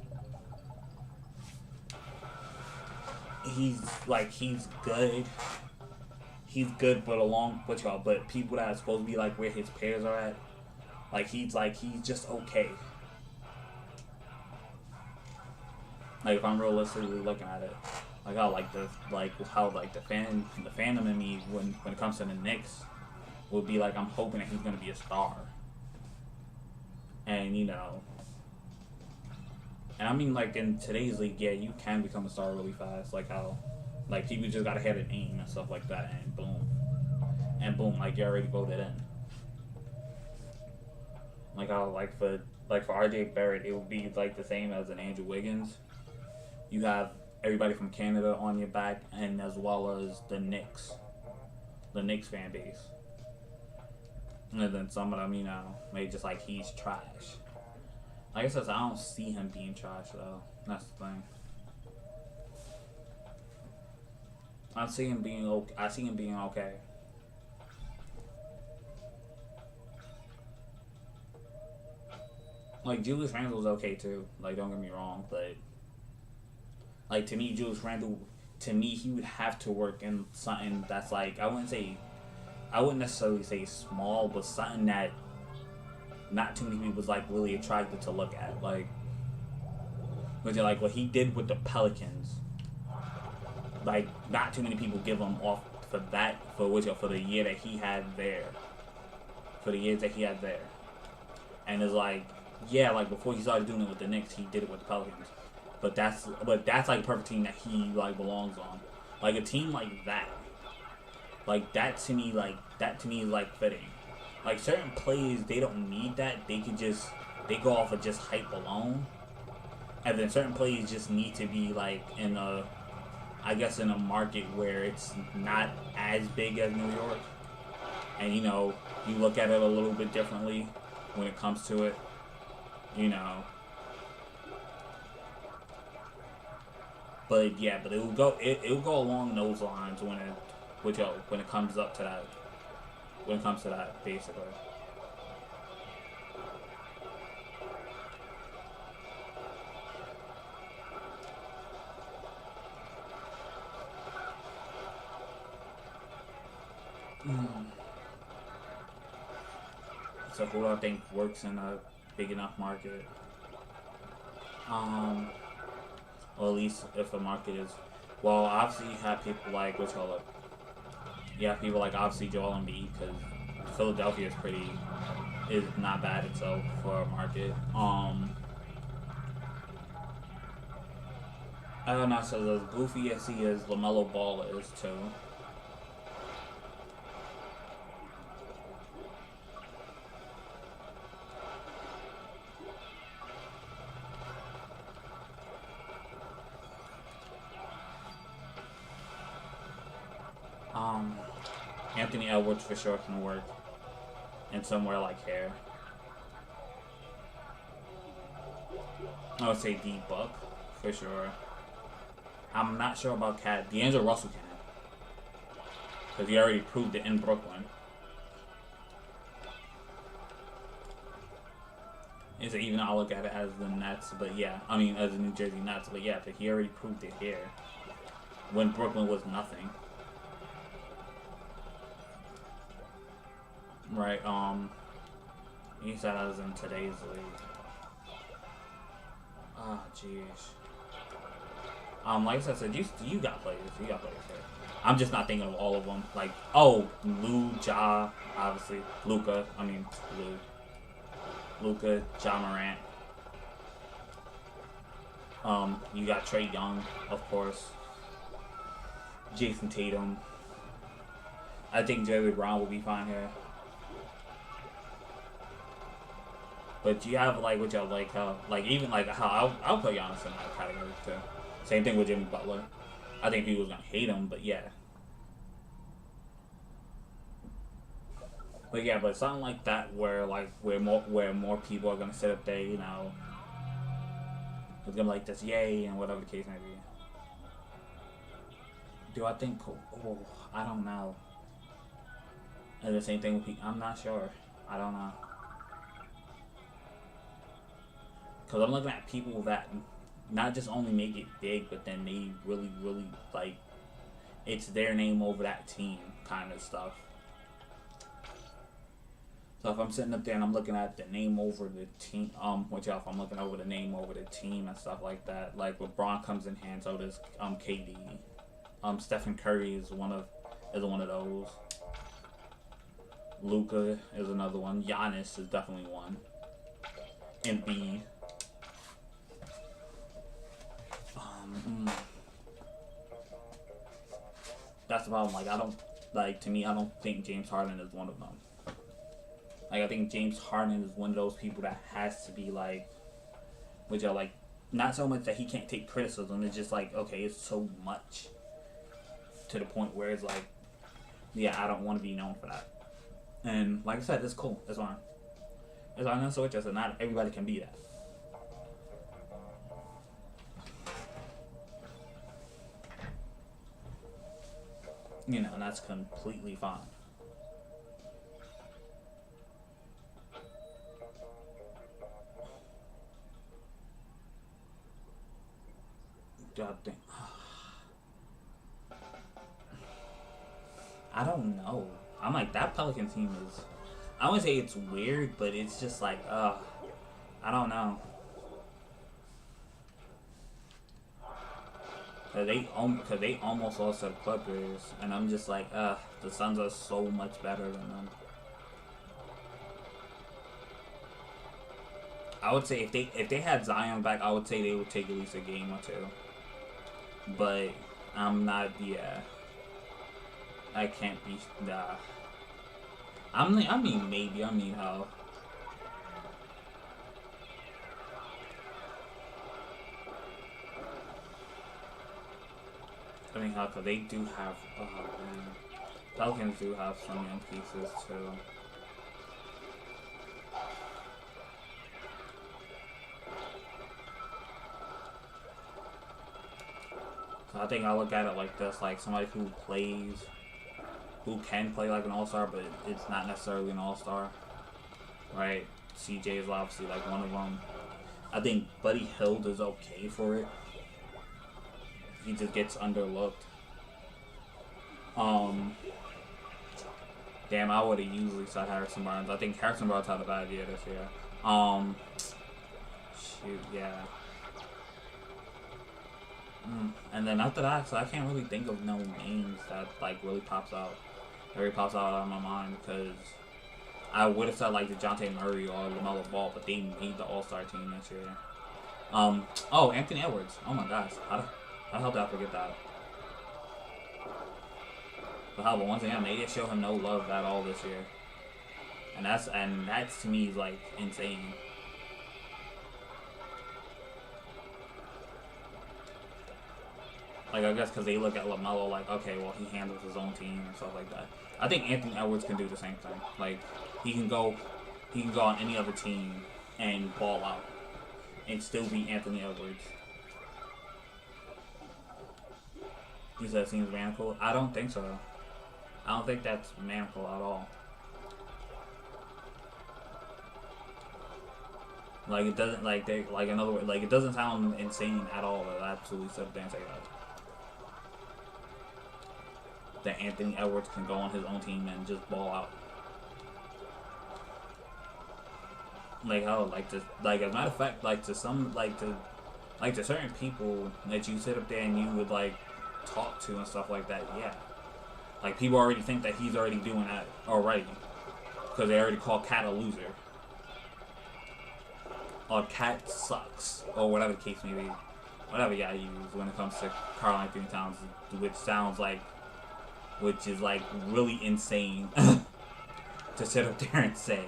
He's good. He's good, but but people that are supposed to be like where his peers are at, like he's just okay. Like if I'm realistically looking at it, like how the fandom in me when it comes to the Knicks would be like I'm hoping that he's gonna be a star. And you know, and I mean like in today's league, yeah, you can become a star really fast. Like how like people just gotta have a name and stuff like that, and boom, like you're already voted in. Like how for RJ Barrett, it would be like the same as an Andrew Wiggins. You have everybody from Canada on your back, and as well as the Knicks fan base. And then some of them, you know, may just like he's trash. Like I said, I don't see him being trash though. That's the thing. I see him being okay. Like Julius Randle's okay too. Like don't get me wrong, but like to me, Julius Randle, to me, he would have to work in something that's like I wouldn't necessarily say small, but something that not too many people was like really attracted to look at. Like what he did with the Pelicans. Like not too many people give him off for that for the year that he had there. For the years that he had there. And it's like, yeah, like before he started doing it with the Knicks, he did it with the Pelicans. But that's like a perfect team that he like belongs on. Like a team like that. Like that to me is like fitting. Like certain players, they don't need that. They go off of just hype alone. And then certain players just need to be like in a market where it's not as big as New York. And you know, you look at it a little bit differently when it comes to it. You know. But yeah, but it'll go along those lines when it comes up to that. When it comes to that, basically. So who do I think works in a big enough market? Or at least if a market is, well, obviously you have people like you have people like obviously Joel Embiid, because Philadelphia is not bad itself for a market. I don't know, so as goofy as he is, LaMelo Ball is too. Anthony Edwards for sure can work in somewhere like here. I would say D Buck for sure. I'm not sure about Cat. D'Angelo Russell can, because he already proved it in Brooklyn. Even though I look at it as the Nets, but yeah, I mean as the New Jersey Nets, but yeah, but he already proved it here when Brooklyn was nothing. Right, You said I was in today's league. Ah, jeez. Like I said, you got players. You got players here. I'm just not thinking of all of them. Like, oh, Lou, Ja, obviously. Luca. I mean, Luca, Ja Morant. You got Trae Young, of course. Jason Tatum. I think Jerry Brown will be fine here. But you have like which I like how like even like how I'll put Giannis in that category too. Same thing with Jimmy Butler. I think people was gonna hate him, but yeah. But yeah, but something like that where like where more people are gonna sit up there, you know, it's gonna like this yay and whatever the case may be. Do I think? Oh, I don't know. And the same thing with people. I'm not sure. I don't know. Because I'm looking at people that not just only make it big, but then they really, really, like, it's their name over that team kind of stuff. So if I'm sitting up there and I'm looking at the name over the team, if I'm looking over the name over the team and stuff like that, like LeBron comes in hand, so does KD. Stephen Curry is one of those. Luka is another one. Giannis is definitely one. Embiid. That's the problem. Like to me, I don't think James Harden is one of them. Like I think James Harden is one of those people that has to be like, which are like, not so much that he can't take criticism. It's just like, okay, it's so much to the point where it's like, yeah, I don't want to be known for that. And like I said, it's cool. It's fine. It's fine. So it's just not everybody can be that. You know, and that's completely fine. God damn. I don't know. I'm like, that Pelican team is, I wouldn't say it's weird, but it's just like, I don't know. Cause they almost lost to the Clippers, and I'm just like, the Suns are so much better than them. I would say if they had Zion back, I would say they would take at least a game or two. But I'm not. Yeah, I can't be. Nah. I mean maybe. I mean how. I mean how, cause they do have. Pelicans do have some young pieces too. So I think I look at it like this, like somebody who can play like an all-star, but it's not necessarily an all-star, right? CJ is obviously like one of them. I think Buddy Hield is okay for it. He just gets underlooked. Damn, I would have usually said Harrison Barnes. I think Harrison Barnes had a bad year this year. Shoot, yeah. And then after that, so I can't really think of no names that like really pops out. That really pops out of my mind, because I would have said like DeJounte Murray or LaMelo Ball, but they made the All-Star team this year. Oh, Anthony Edwards. Oh my gosh, how the hell did I forget that? But how about once again, they didn't show him no love at all this year, and that's to me is like insane. Like, I guess because they look at LaMelo like, okay, well, he handles his own team and stuff like that. I think Anthony Edwards can do the same thing. Like, he can go on any other team and ball out and still be Anthony Edwards. You said it seems maniacal? I don't think so. I don't think that's maniacal at all. Like, it doesn't, like, in other words, like, it doesn't sound insane at all. That absolutely said damn say that. That Anthony Edwards can go on his own team and just ball out. Like how like as a matter of fact, like to some like to certain people that you sit up there and you would like talk to and stuff like that. Yeah, like people already think that he's already doing that already because they already call Cat a loser or Cat sucks or whatever the case may be. Whatever y'all use when it comes to Karl Anthony Towns, which is like really insane to sit up there and say.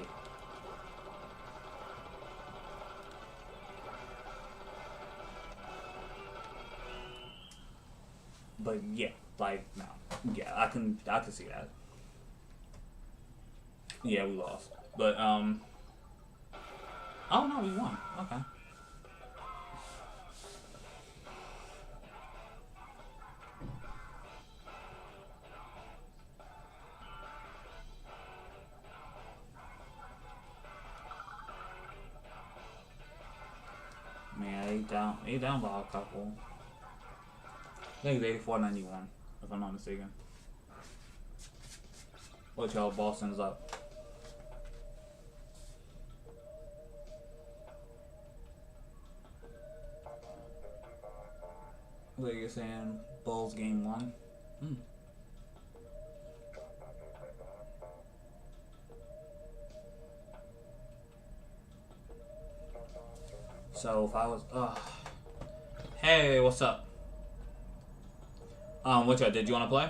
But yeah, like no, yeah, I can see that. Yeah, we lost, but oh no, we won. Okay. Man, he down by a couple. I think it's 84-91, if I'm not mistaken. What y'all, Boston's up. What you're saying? Bulls game 1? Hmm. So if I was, hey, what's up? What y'all did? You want to play?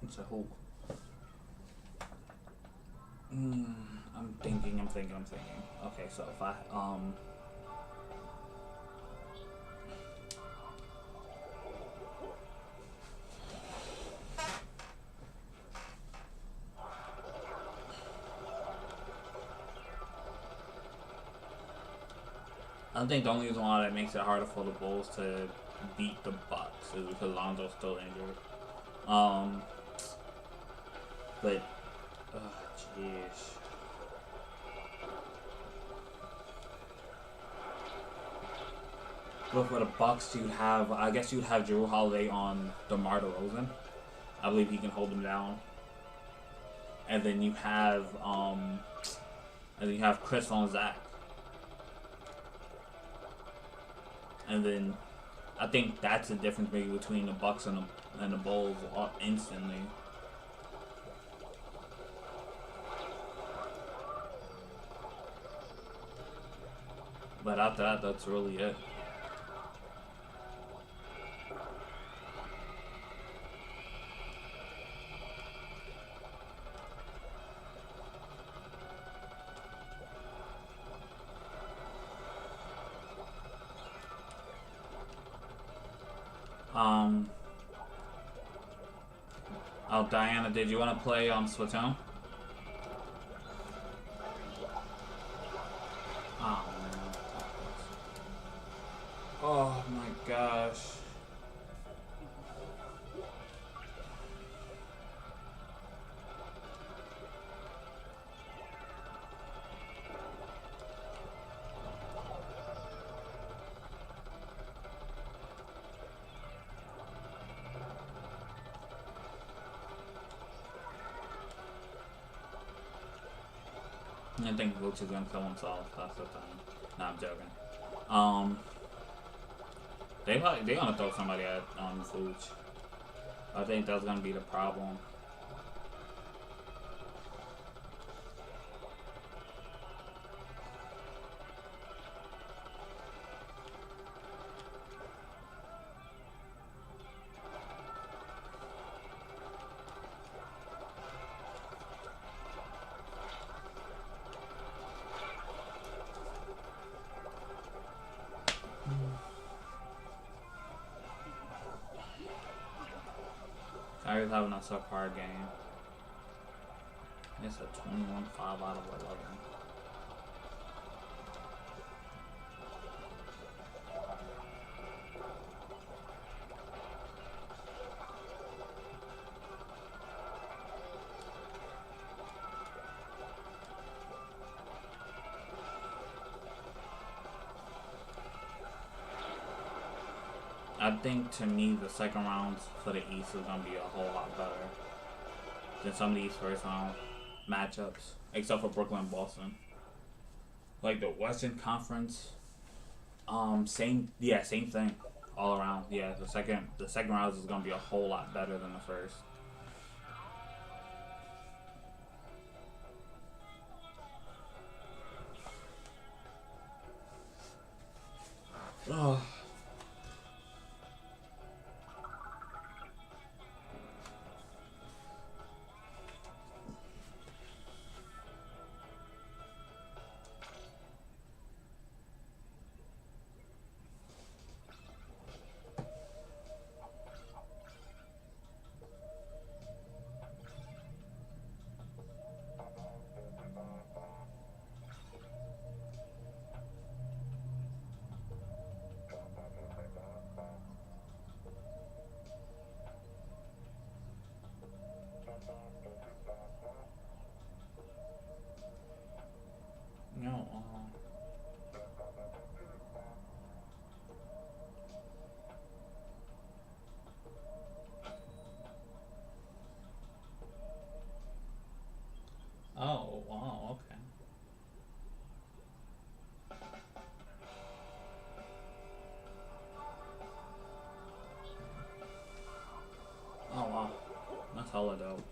It's a hoop. I'm thinking. Okay, so if I I think the only reason why that makes it harder for the Bulls to beat the Bucks is because Lonzo's still injured. But jeez. But for the Bucks, I guess you'd have Jrue Holiday on DeMar DeRozan. I believe he can hold them down. And then you have Chris on Zach. And then I think that's the difference maybe between the Bucks and the Bulls instantly. But after that, that's really it. Oh, Diana, did you want to play Splatoon? Oh, man. Oh, my gosh. I think Vooch is gonna kill himself. That's the thing. No, I'm joking. They're gonna throw somebody at Vooch. I think that's gonna be the problem. Kyrie's having a subpar game. It's a 21-5 out of 11. I think to me the second rounds for the East is gonna be a whole lot better than some of these first round matchups, except for Brooklyn and Boston. Like the Western Conference, same thing all around. Yeah, the second round is gonna be a whole lot better than the first. Oh. No. Oh, wow, okay. Oh, wow. That's hella dope.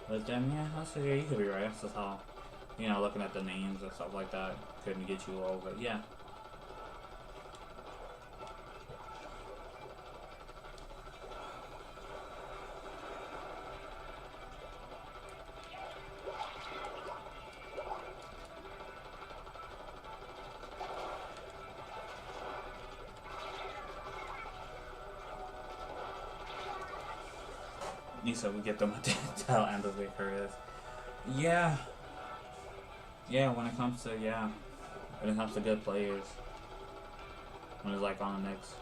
But then, yeah, you could be right. That's just how, looking at the names and stuff like that couldn't get you over. Yeah. You said we get them at the tail end of their careers. Yeah. Yeah, when it comes to good players. When it's like on the Knicks.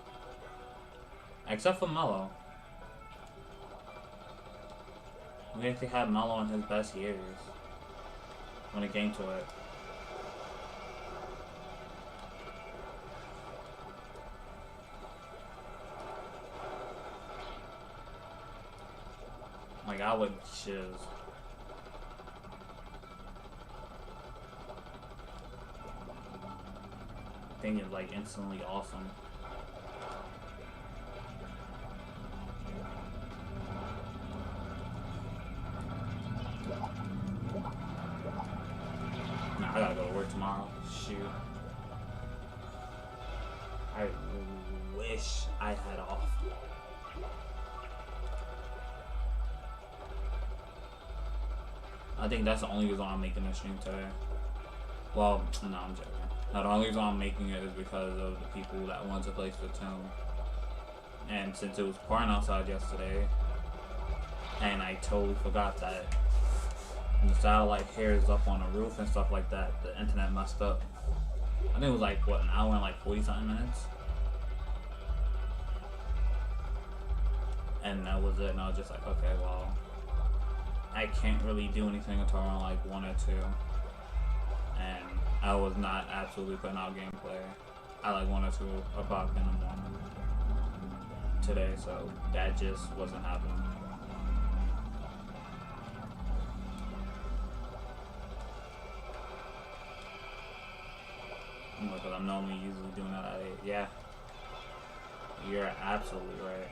Except for Melo. We actually had Melo in his best years. When it came to it. Like, I would shiz. I think it's like instantly awesome. Nah, I gotta go to work tomorrow. Shoot. I wish I had off. I think that's the only reason I'm making this stream today. Well, no, I'm joking. No, the only reason I'm making it is because of the people that want to play Splatoon. And since it was pouring outside yesterday, and I totally forgot that the satellite hair is up on the roof and stuff like that, the internet messed up. I think it was like, what, an hour and like 40-something minutes? And that was it, and I was just like, okay, well, I can't really do anything until around like 1 or 2. And I was not absolutely putting out gameplay at like 1 or 2 o'clock in the morning today, so that just wasn't happening. Because I'm normally usually doing that at 8. Yeah. You're absolutely right.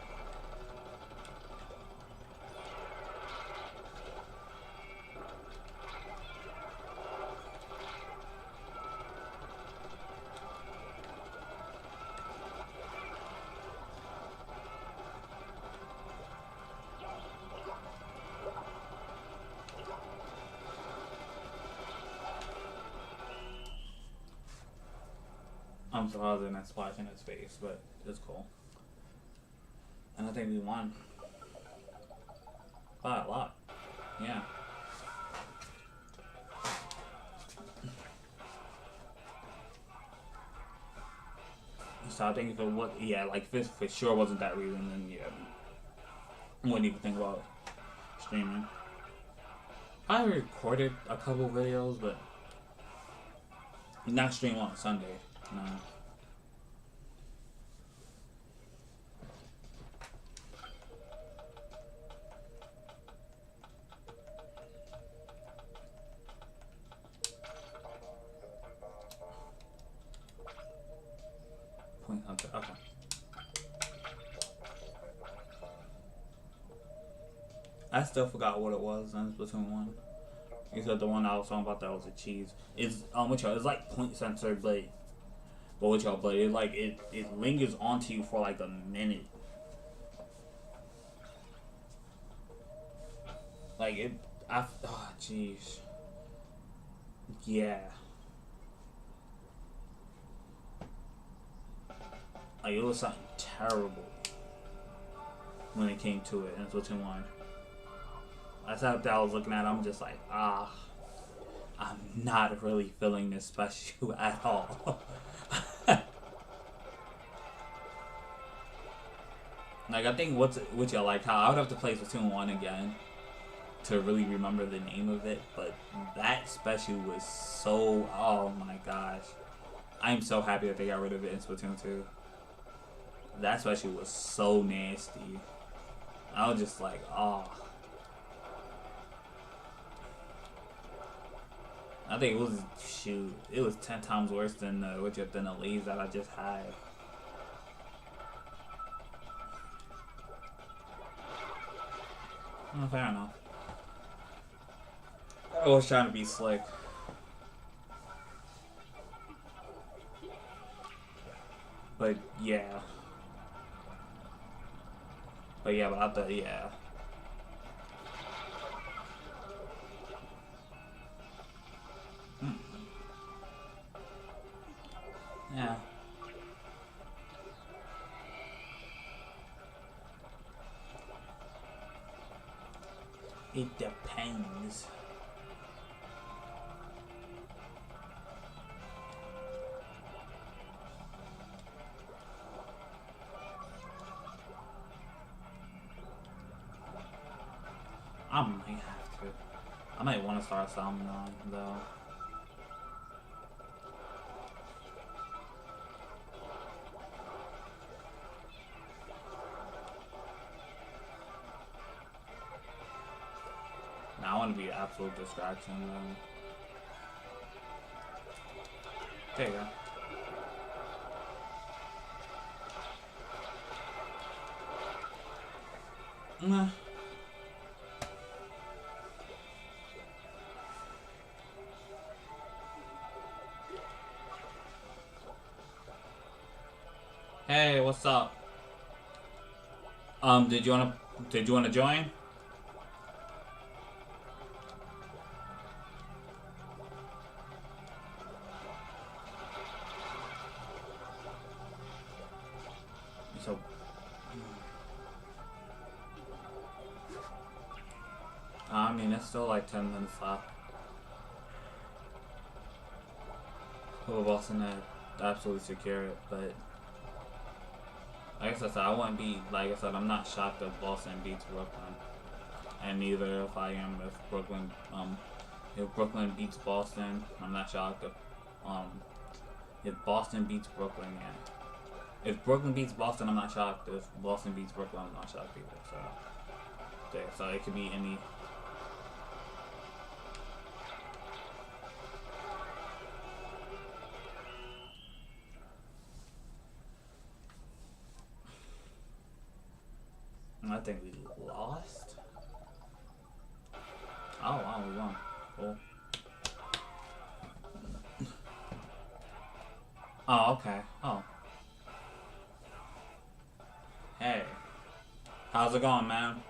I'm surprised they're not splashing his face, but it's cool. And I think we won. By a lot. Yeah. So I think if it was, yeah, like if it for sure wasn't that reason, then yeah, I wouldn't even think about streaming. I recorded a couple videos, but not stream on Sunday. No. Point Hunter. Okay. I still forgot what it was in Splatoon 1. You said the one I was talking about that was a cheese. It's what y'all, it's like point sensor, but what y'all, but it like it lingers onto you for like a minute. Like it, oh jeez, yeah. Like it was something terrible when it came to it in Splatoon 1. That's how I was looking at it, I'm just like, I'm not really feeling this special at all. Like, I think what's y'all like, how I would have to play Splatoon 1 again to really remember the name of it, but that special was so, oh my gosh. I'm so happy that they got rid of it in Splatoon 2. That special was so nasty. I was just like, oh. I think it was, shoot, it was 10 times worse than the leads that I just had. Oh, fair enough. I was trying to be slick. But yeah. But I thought, yeah. Yeah. It depends. I might have to. I might want to start something though. Now I want to be an absolute distraction though. There you go. Nah. Hey, what's up? Did you wanna join? So I mean, it's still like 10 minutes left. We'll Boston to absolutely secure it, but like I said, I wouldn't be, like I said, I'm not shocked if Boston beats Brooklyn. And neither if I am if Brooklyn beats Boston, I'm not shocked if Boston beats Brooklyn, yeah. If Brooklyn beats Boston, I'm not shocked. If Boston beats Brooklyn, I'm not shocked either. So, yeah, so it could be any. I think we lost. Oh wow, we won. Cool. Oh, okay. Oh. Hey. How's it going, man?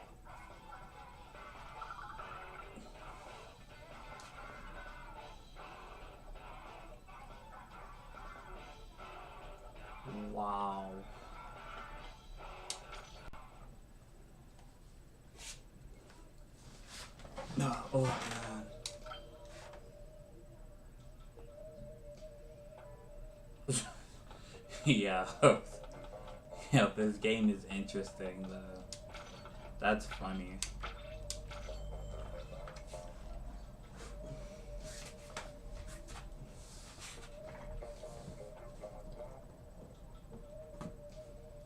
Wow. No, oh man. Yeah. Yeah, this game is interesting though. That's funny.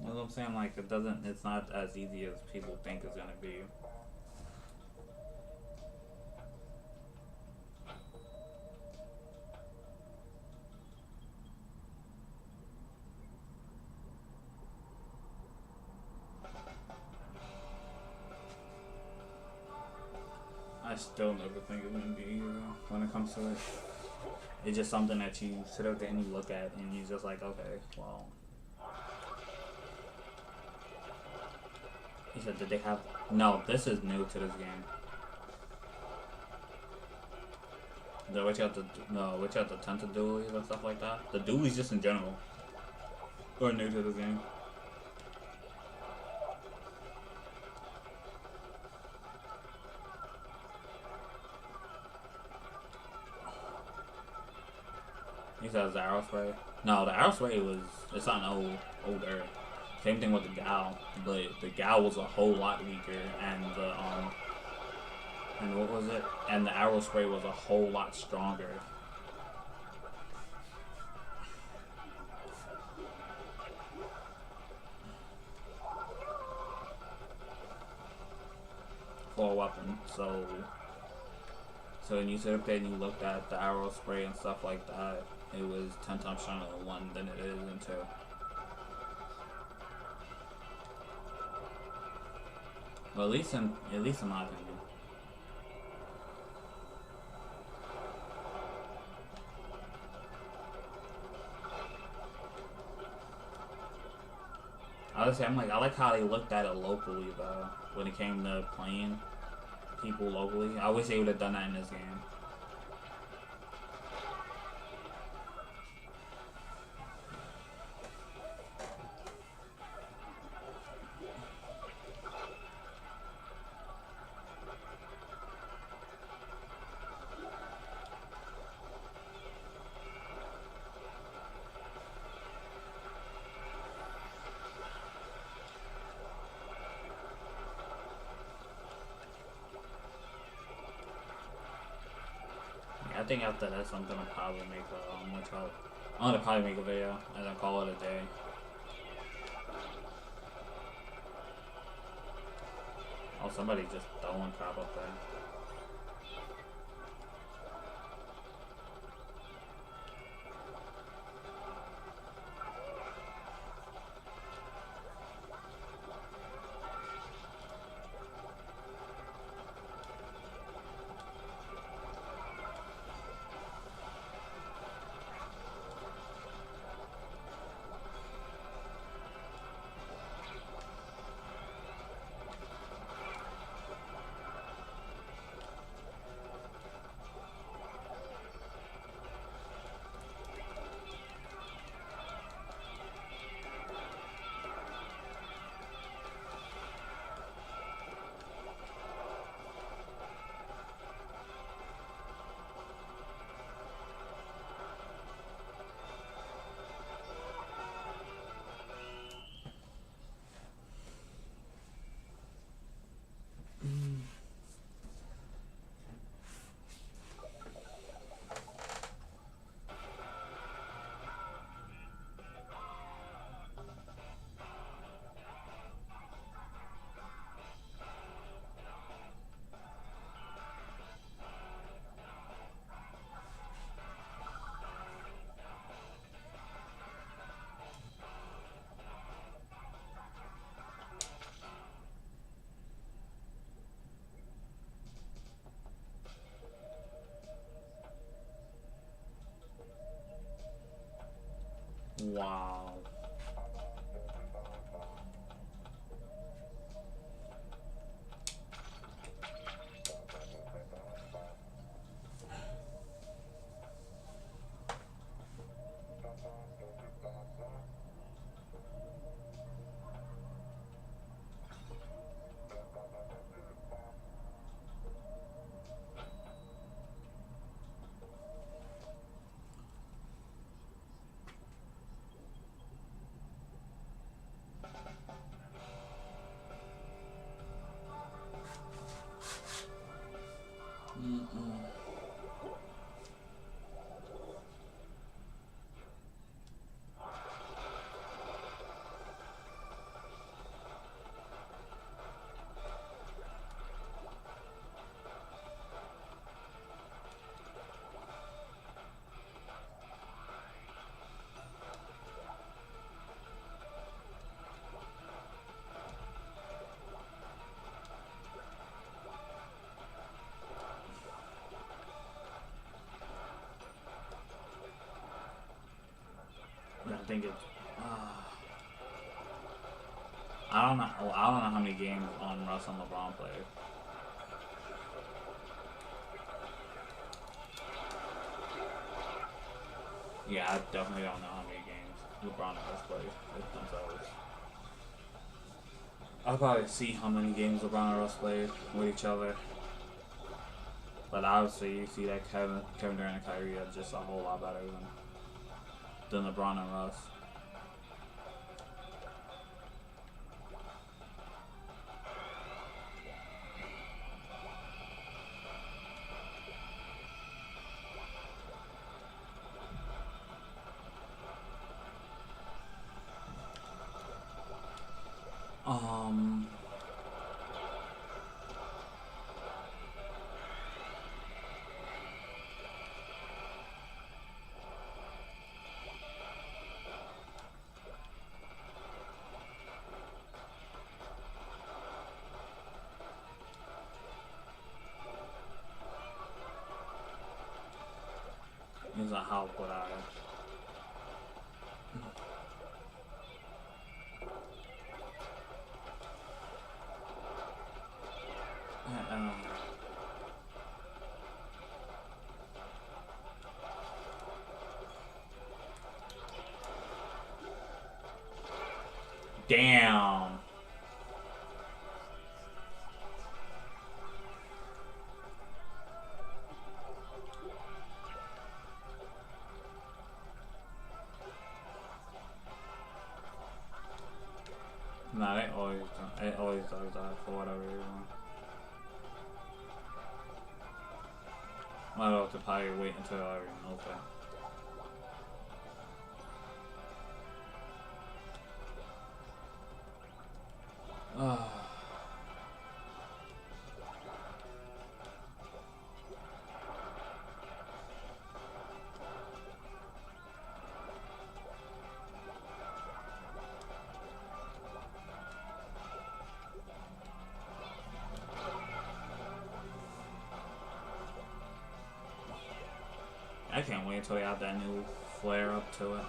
You know what I'm saying? Like it's not as easy as people think it's gonna be. I still never think it's gonna be easy when it comes to it. It's just something that you sit up there and you look at and you're just like, okay, well. He said, did they have... No, this is new to this game. What you have to... No, what you have to tend to dualies and stuff like that. The dualies just in general are new to this game. He says the arrow spray. No, the arrow spray was... It's not older. Same thing with the Gal, but the Gal was a whole lot weaker, and the and what was it? And the arrow spray was a whole lot stronger. For a weapon, so when you sit up there and you looked at the arrow spray and stuff like that, it was 10 times stronger in 1 than it is in 2. Well, at least in my opinion. Honestly, I like how they looked at it locally though. When it came to playing people locally, I wish they would have done that in this game. I think after this, I'm gonna probably make I'm gonna probably make a video and then call it a day. Oh, somebody just throwing crap up there. Wow. I think it's. I don't know. I don't know how many games on Russ and LeBron played. Yeah, I definitely don't know how many games LeBron and Russ played themselves. I'll probably see how many games LeBron and Russ played with each other. But obviously, you see that Kevin Durant and Kyrie are just a whole lot better than LeBron and Russ. He's like, how would I? Damn. Nah, they always does that for whatever reason. Might have to probably wait until I remove it. I can't wait until they add that new flare up to it.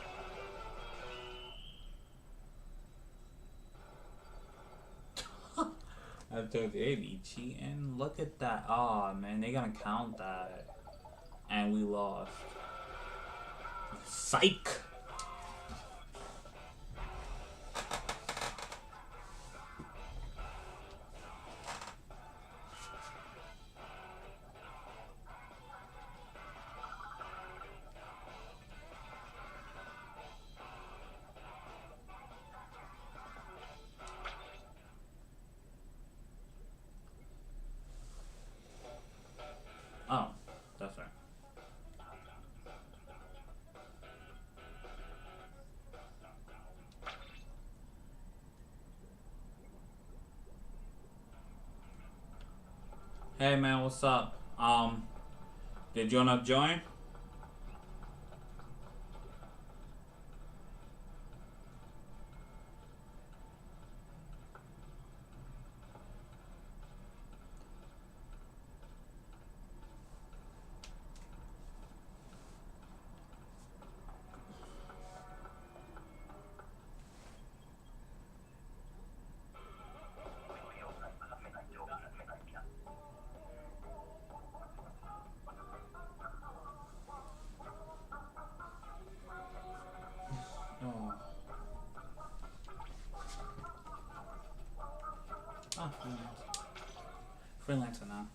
I told they be cheating. Look at that. Oh man, they gonna count that. And we lost. Psych! Oh, that's right. Hey man, what's up? Did you wanna join? Oh. Ah, freelancer now.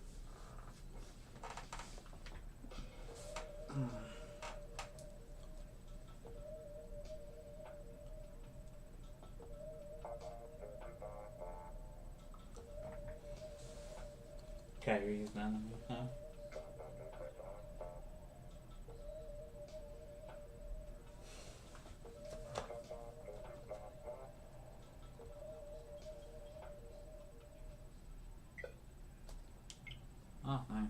Kyrie's not huh? Oh, nice.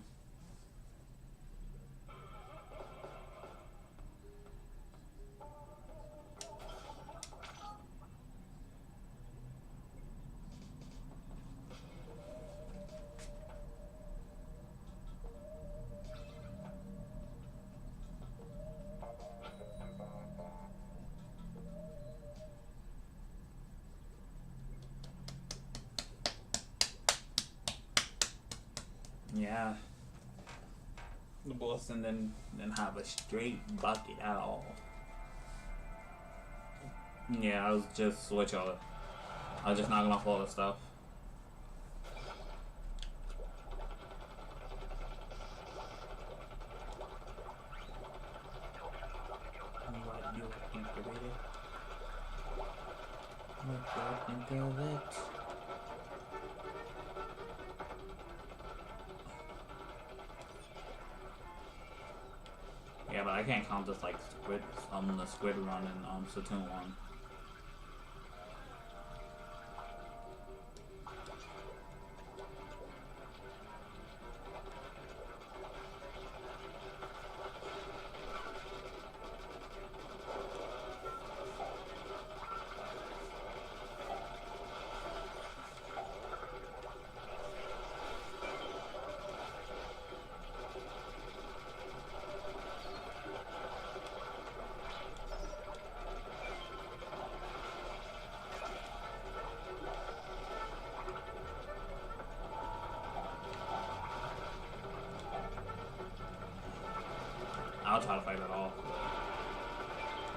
yeah, the Boston didn't have a straight bucket at all. Yeah, I was just switch all. I was just knocking off all the stuff. What you think of it? What you think of it? Yeah, but I can't count this like the squid run in Splatoon 1. I'll try to fight it off.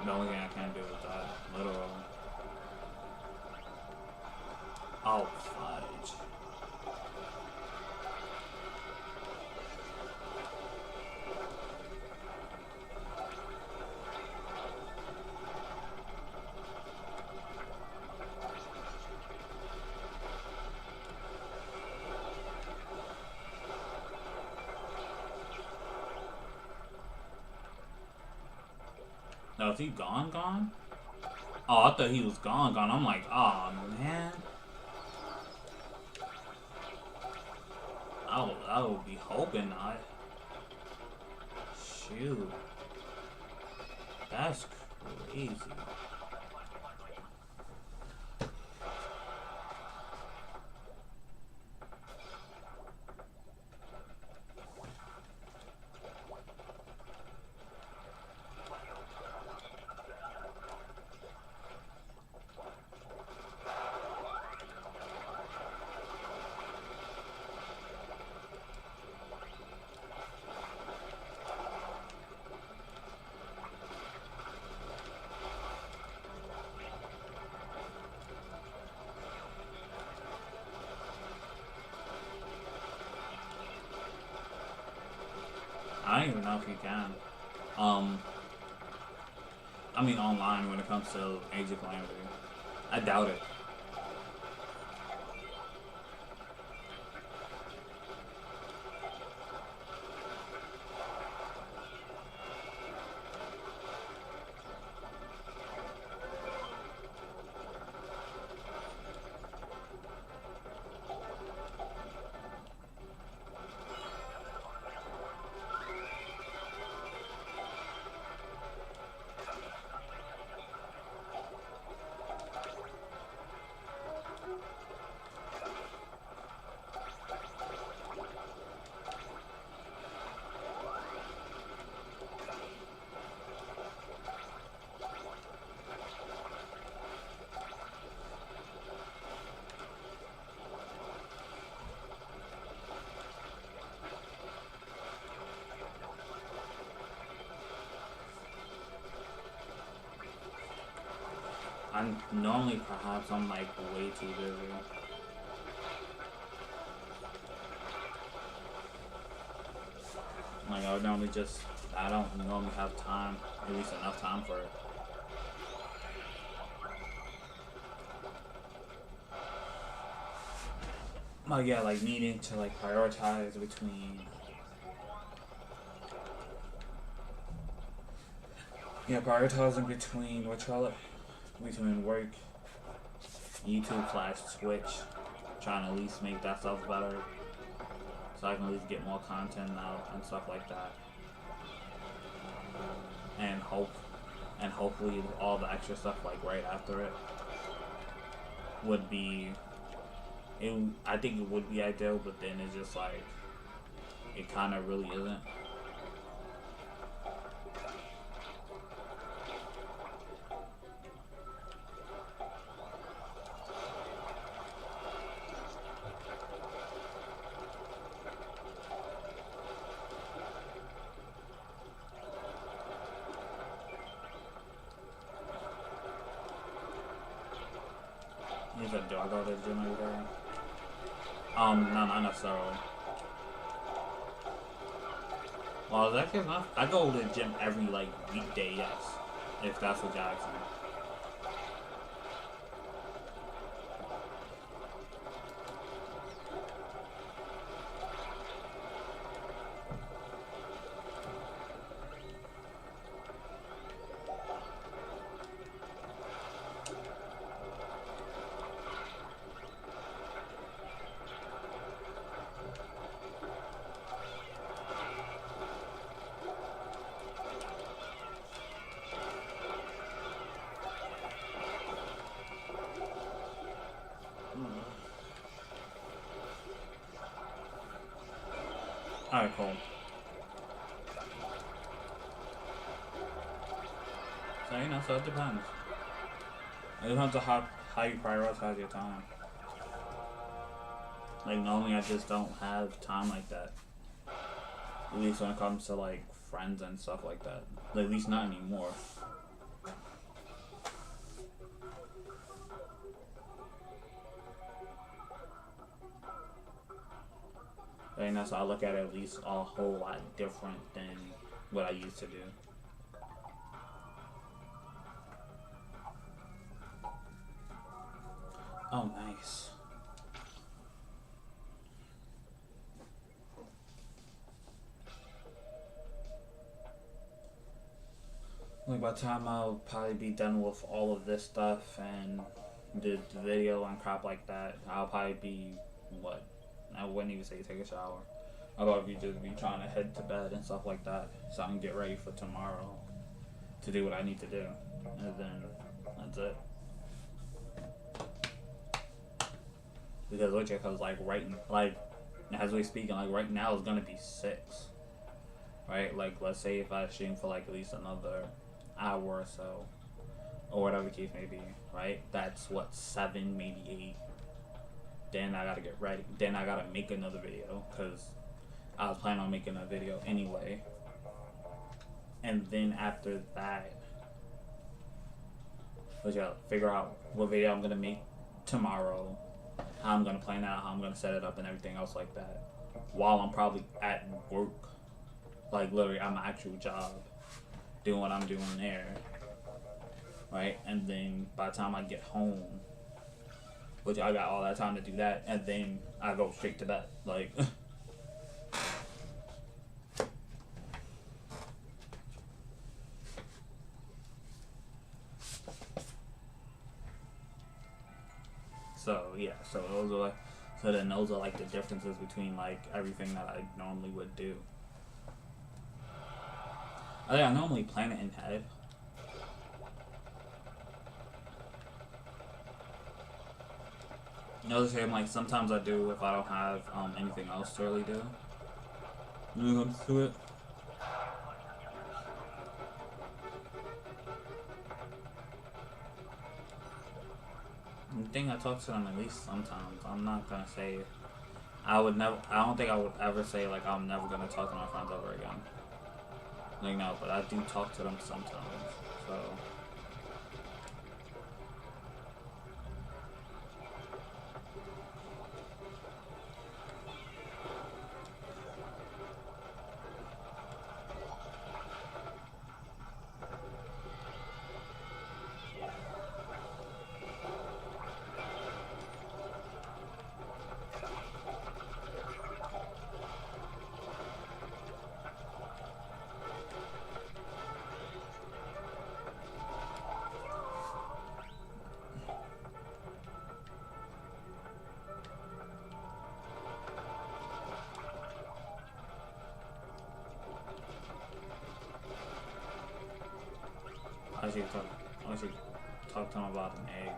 The only thing I can do is that. Literally. Oh, fudge. No, is he gone? Oh, I thought he was gone. I'm like, oh man. I would be hoping not. Shoot. That's crazy. I don't even know if you can. I mean online when it comes to Age of Calamity. I doubt it. Normally perhaps I'm like way too busy. Like I don't normally have time, at least enough time for it. Like yeah, like needing to like prioritize between prioritizing between between work, YouTube / Twitch, trying to at least make that stuff better, so I can at least get more content out and stuff like that, and hopefully all the extra stuff like right after it would be. I think it would be ideal, but then it's just like it kind of really isn't. He said, do I go to the gym every day? No, not necessarily. Well, that case, I go to the gym every, like, weekday, yes. If that's what you're asking. Alright, cool. So, you know, so it depends. It depends on how you prioritize your time. Like, normally I just don't have time like that. At least when it comes to, like, friends and stuff like that. Like, at least not anymore. And that's why I look at it at least a whole lot different than what I used to do. Oh, nice. Like, by the time I'll probably be done with all of this stuff and the video and crap like that, I'll probably be, what? I wouldn't even say take a shower. I'll probably just be trying to head to bed and stuff like that so I can get ready for tomorrow to do what I need to do. And then that's it. Because like as we speaking, like right now it's gonna be 6. Right? Like let's say if I stream for like at least another hour or so, or whatever the case may be, right? That's what, 7, maybe 8. Then I gotta get ready. Then I gotta make another video because I was planning on making a video anyway. And then after that, I gotta figure out what video I'm gonna make tomorrow, how I'm gonna plan out, how I'm gonna set it up, and everything else like that. While I'm probably at work, like literally at my actual job, doing what I'm doing there, right? And then by the time I get home, which I got all that time to do that, and then I go straight to bed, like. So yeah, so those are like the differences between like everything that I normally would do. I normally plan it in head. You know the same, like sometimes I do if I don't have anything else to really do. When it comes to it. I think I talk to them at least sometimes. I'm not gonna say I would never. I don't think I would ever say like I'm never gonna talk to my friends ever again. Like no, but I do talk to them sometimes. So. I should talk to him about an egg.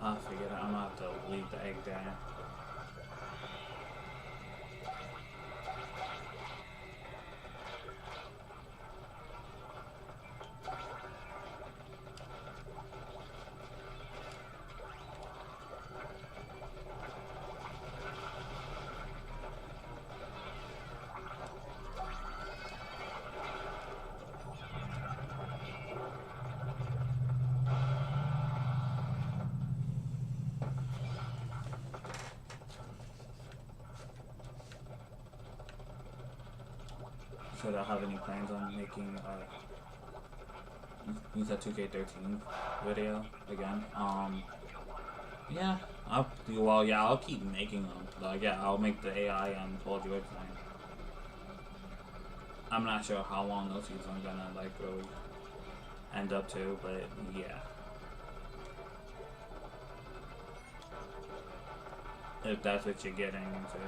I figured I'm gonna have to leave the egg there. So do I have any plans on making you said 2K13 video again? Yeah, I'll keep making them. Like, yeah, I'll make the AI and Paul George thing. I'm not sure how long those seasons are gonna like really end up to, but yeah. If that's what you're getting into.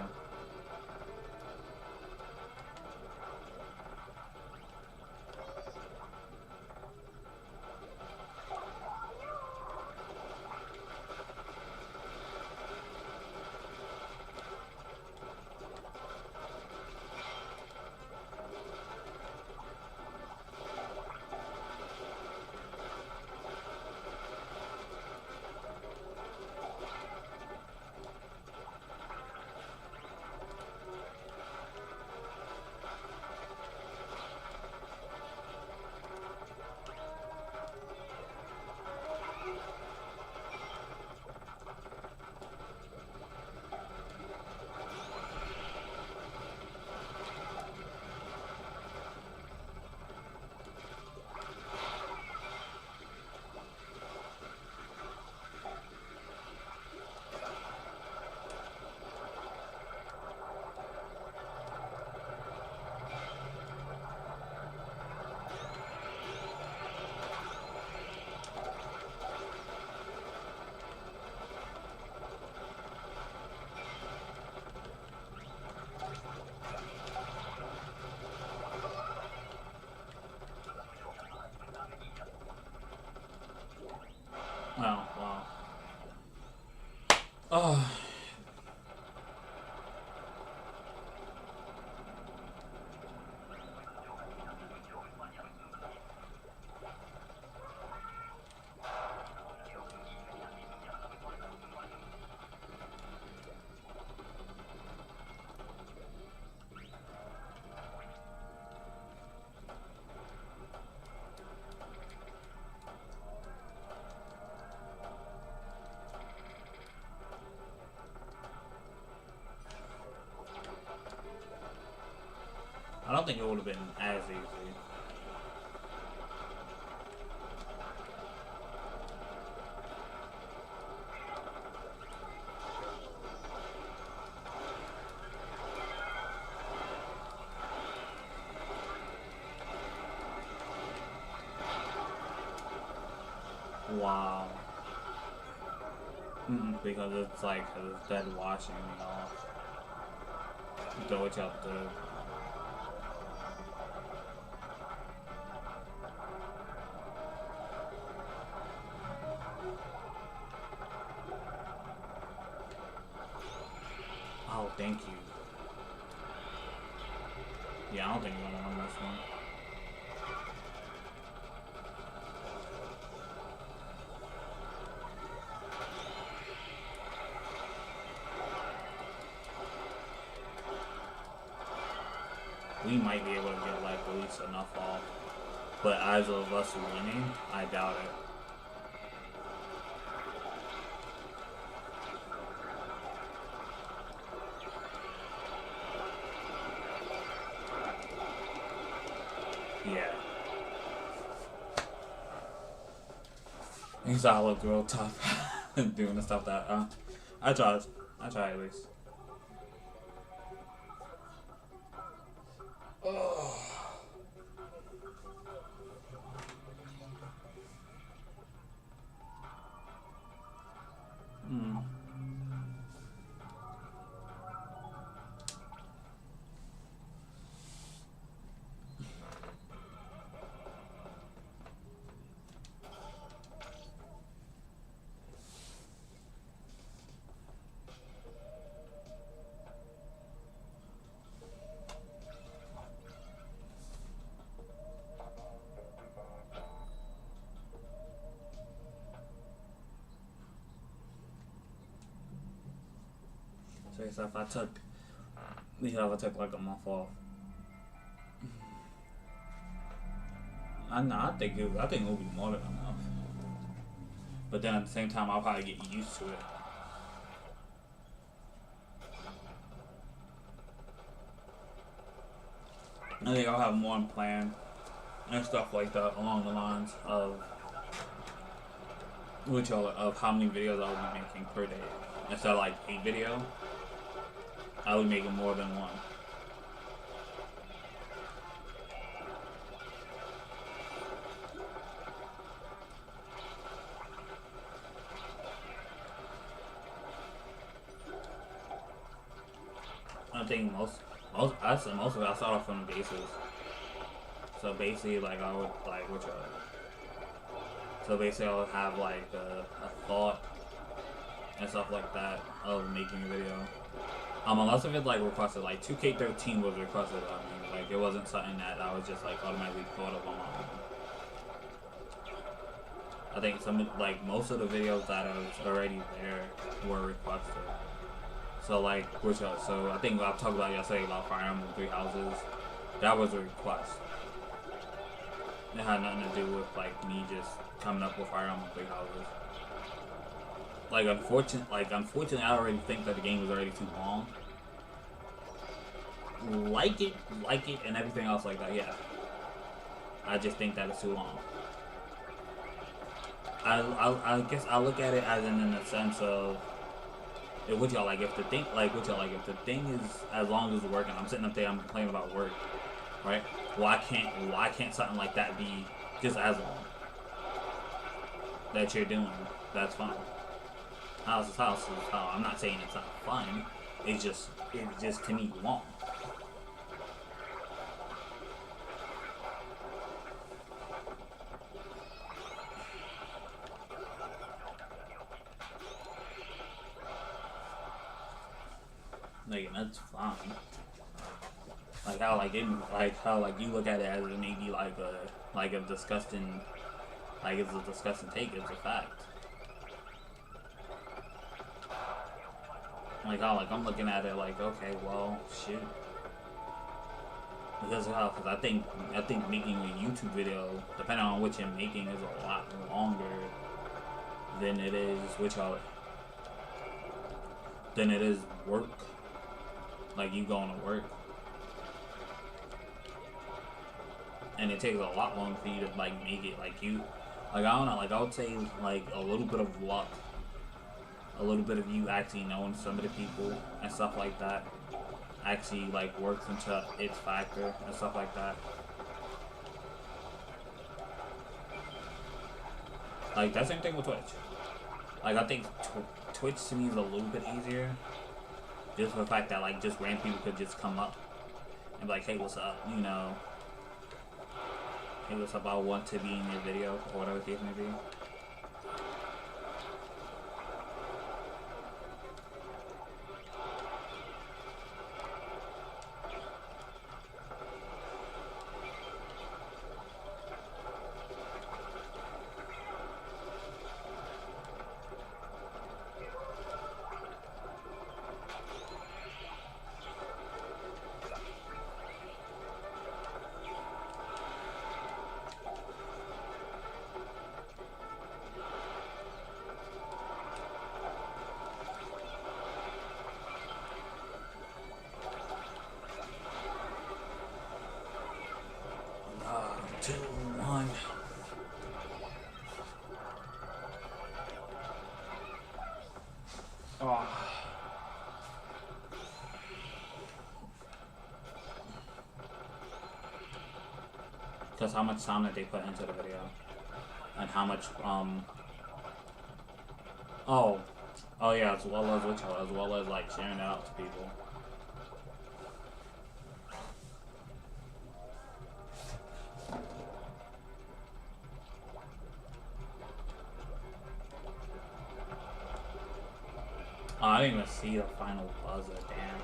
Oh, wow. Oh. I don't think it would have been as easy. Wow. Because it's like, it's dead washing me off. Do what you have to do. Oh, thank you. Yeah, I don't think you're gonna win this one. We might be able to get like at least enough off. But as of us winning, I doubt it. Yeah. These all look real tough doing the stuff that I tried at least. Oh. So if I took like a month off, I think it would be more than enough. But then at the same time, I'll probably get used to it. I think I'll have more in plan and stuff like that along the lines of of how many videos I'll be making per day. Instead of like 8 video, I'll be making more than one. I think most of it, I start off from the bases. So basically, like I would like so basically I would have like a thought and stuff like that of making a video. Unless if it's like requested, like 2K13 was requested. I mean, like it wasn't something that I was just like automatically thought of on my own. I think most of the videos that are already there were requested. So like so I think I've talked about yesterday about Fire Emblem Three Houses. That was a request. It had nothing to do with like me just coming up with Fire Emblem Three Houses. Unfortunately, I already think that the game was already too long. Like it, and everything else like that. Yeah, I just think that it's too long. I guess I look at it as in the sense of if the thing is as long as it's working. I'm sitting up there, I'm complaining about work, right? Why can't something like that be just as long that you're doing? That's fine. House is house. I'm not saying it's not fun. It's just to me long. Like, and that's fine. How you look at it as it may be a disgusting, it's a disgusting take. It's a fact. I'm looking at it like, okay, well, shoot. Because I think making a YouTube video, depending on what you're making, is a lot longer than it is work. Like you going to work, and it takes a lot longer for you to make it. I don't know. I would say a little bit of luck, a little bit of you actually knowing some of the people and stuff like that actually works into its factor and stuff like that. That same thing with Twitch. I think Twitch to me is a little bit easier. Just for the fact that just random people could just come up and be like, hey, what's up? You know, hey, what's up? I want to be in your video or whatever the case may be. Because how much time that they put into the video, and how much oh yeah, as well as sharing it out to people. Oh, I didn't even see the final buzzer. Damn.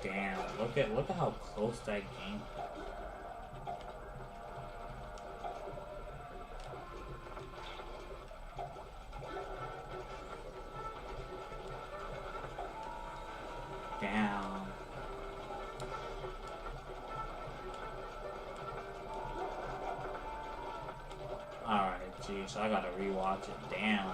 Damn, look at how close that game. Damn. Alright, geez, I gotta rewatch it. Damn.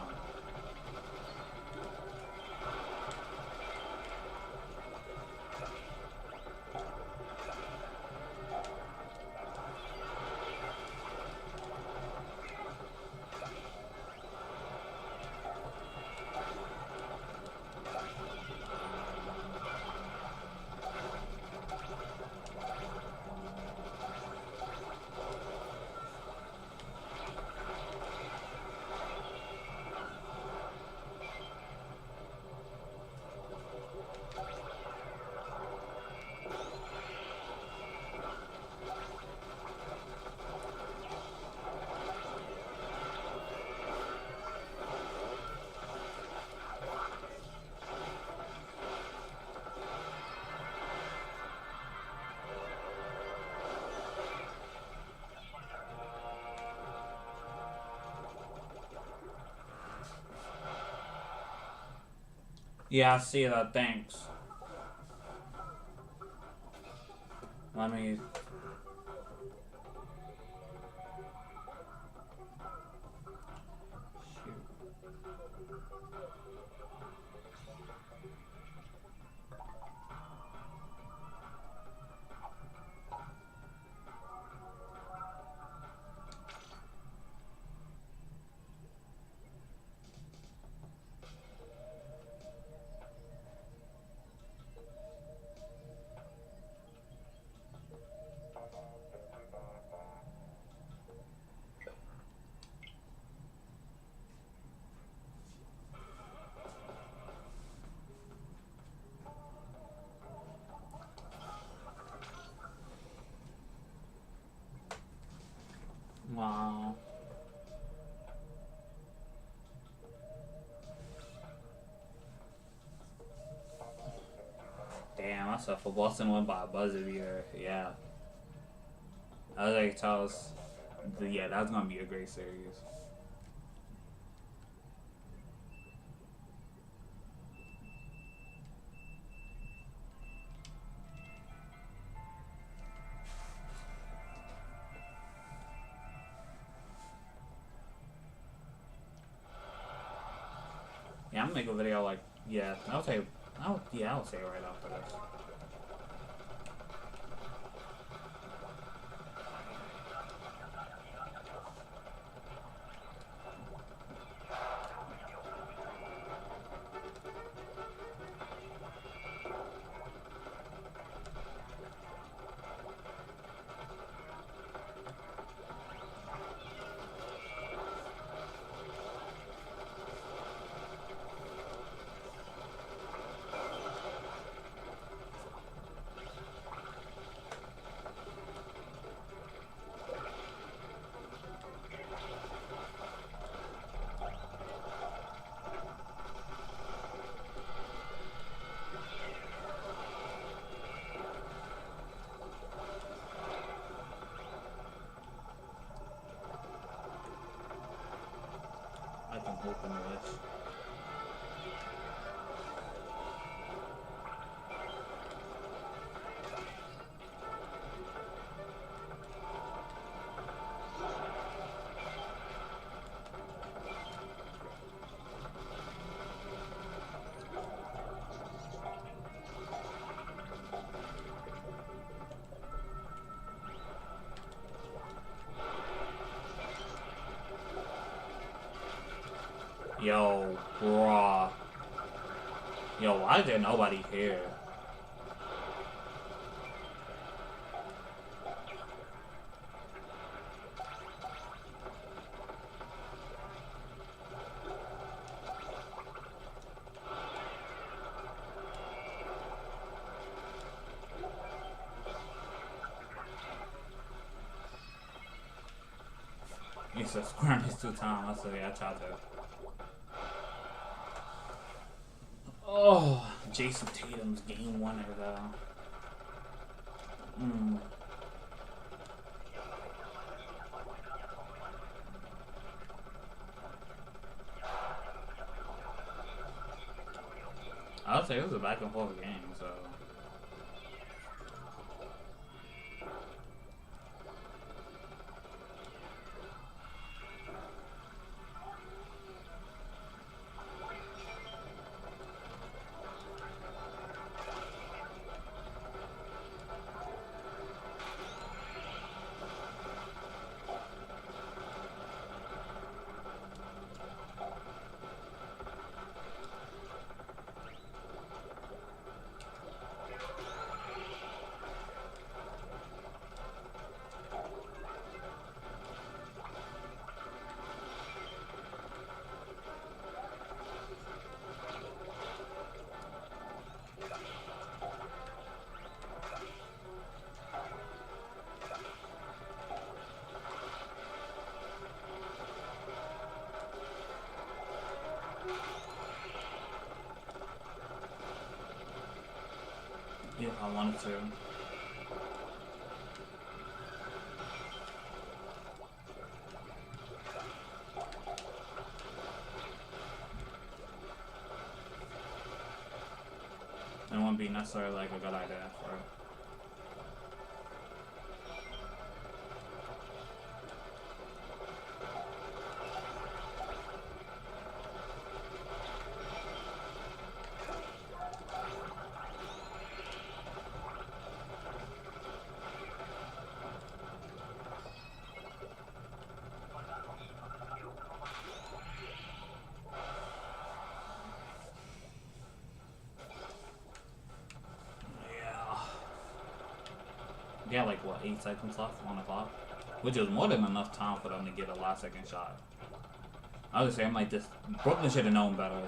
Yeah, I see that. Thanks. Let me. Wow. Damn, I saw for Boston win by a buzzer beater. Yeah. I was like, tell us. Yeah, that's gonna be a great series. Yeah, I'm gonna make a video like, yeah, I'll say, I'll say it right after this. I can open this. Yo, bruh. Yo, why is there nobody here? He said square these 2 times. I said, yeah, I tried to. Oh, Jason Tatum's game winner, though. I would say it was a back and forth game, so. Yeah, I wanted to. be necessarily like a good idea for it. Yeah, like what, 8 seconds left, 1 o'clock? Which is more than enough time for them to get a last second shot. I would say, I'm like, this Brooklyn should have known better.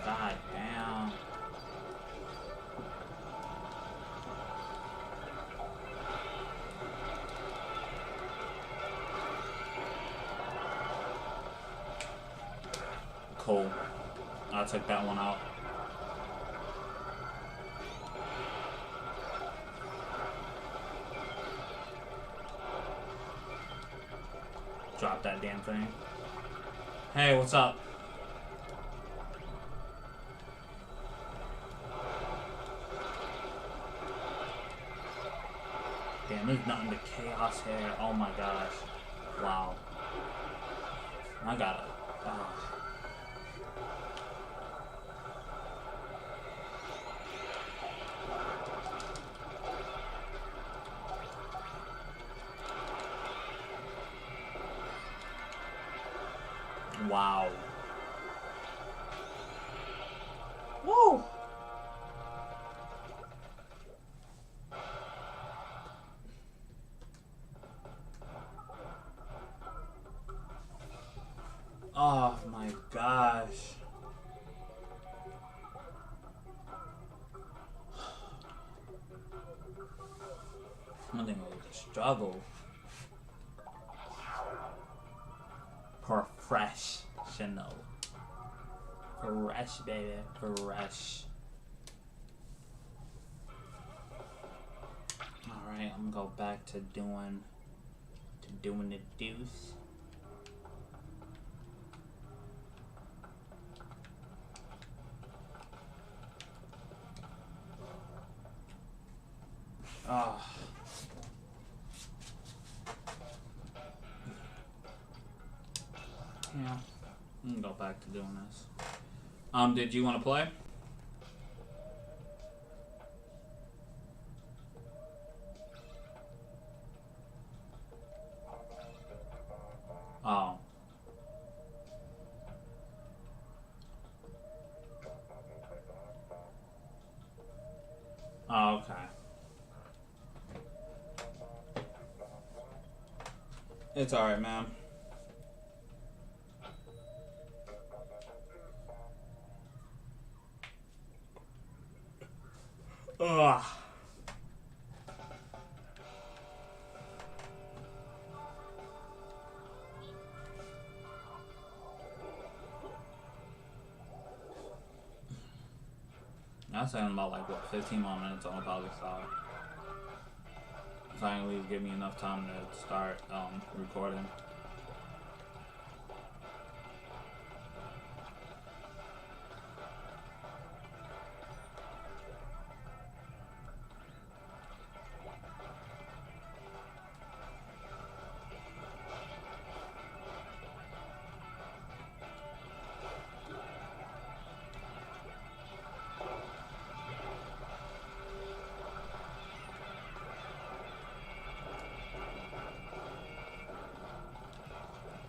God damn. Cool. I took that one out. Drop that damn thing. Hey, what's up? Damn, there's nothing but chaos here. Oh my gosh. Wow. I got it. Wow. Woo! Oh my gosh. I think it was a struggle. Professional. Fresh, baby. Fresh. Alright, I'm gonna go back to doing the deuce. Ah. Yeah. I'm gonna go back to doing this. Did you want to play? Oh. Oh, okay. It's alright, man. Ugh. I'm saying about like what, 15 more minutes on the probably start. So I can at least give me enough time to start recording.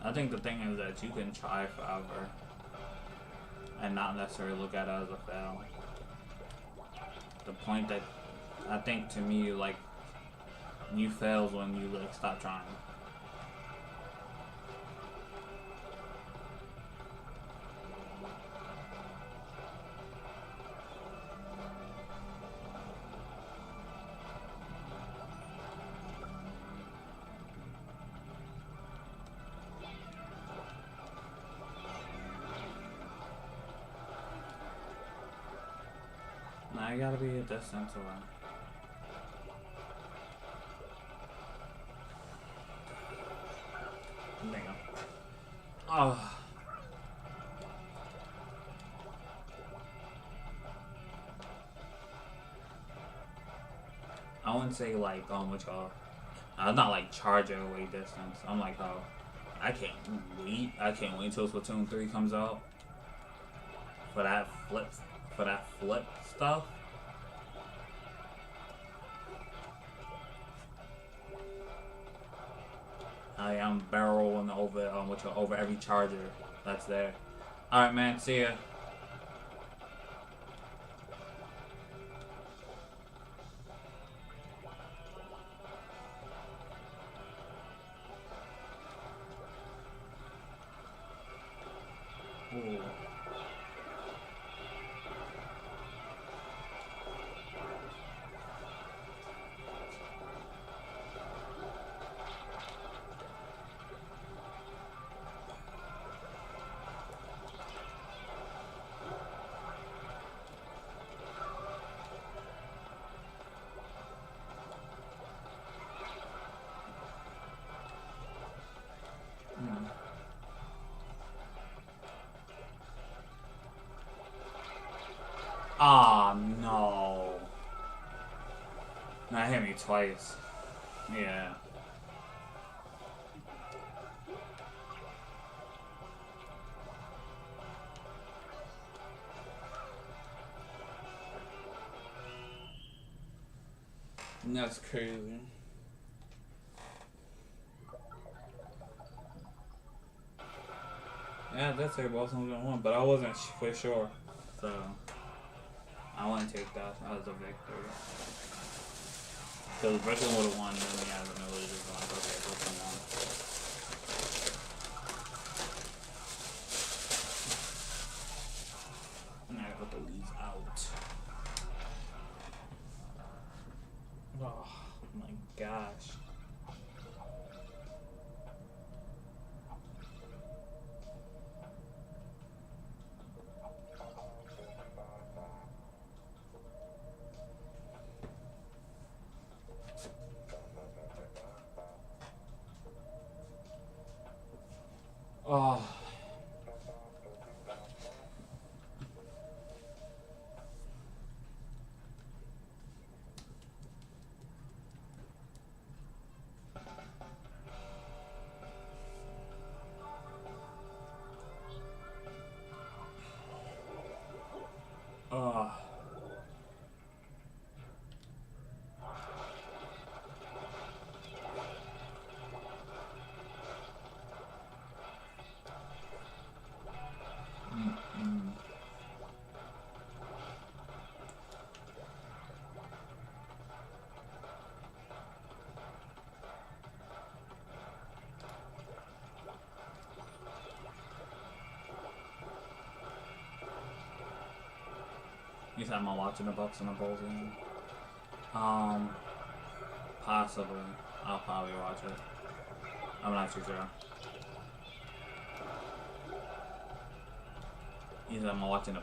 I think the thing is that you can try forever and not necessarily look at it as a fail. The point that I think to me, like, you fails when you like stop trying. Now you gotta be a distance away. There you go. Oh. I wouldn't say like what y'all. Not like charger away distance. I'm like, oh, I can't wait. I can't wait until Splatoon 3 comes out for that flip stuff. I am barreling over every charger that's there. All right, man. See ya. Ooh. Ah, no. That hit me twice. Yeah. That's crazy. Yeah, that's say Boston was gonna win, but I wasn't for sure. So I wouldn't take that as a victory. Because Brooklyn would have won, and then yeah, then it would have just gone, okay, Brooklyn won. And I got the leads out. Oh my gosh. Oh. Oh. You said I'm watching the Bucks and the Bulls game. Possibly. I'll probably watch it. I'm not too sure. You said I'm watching the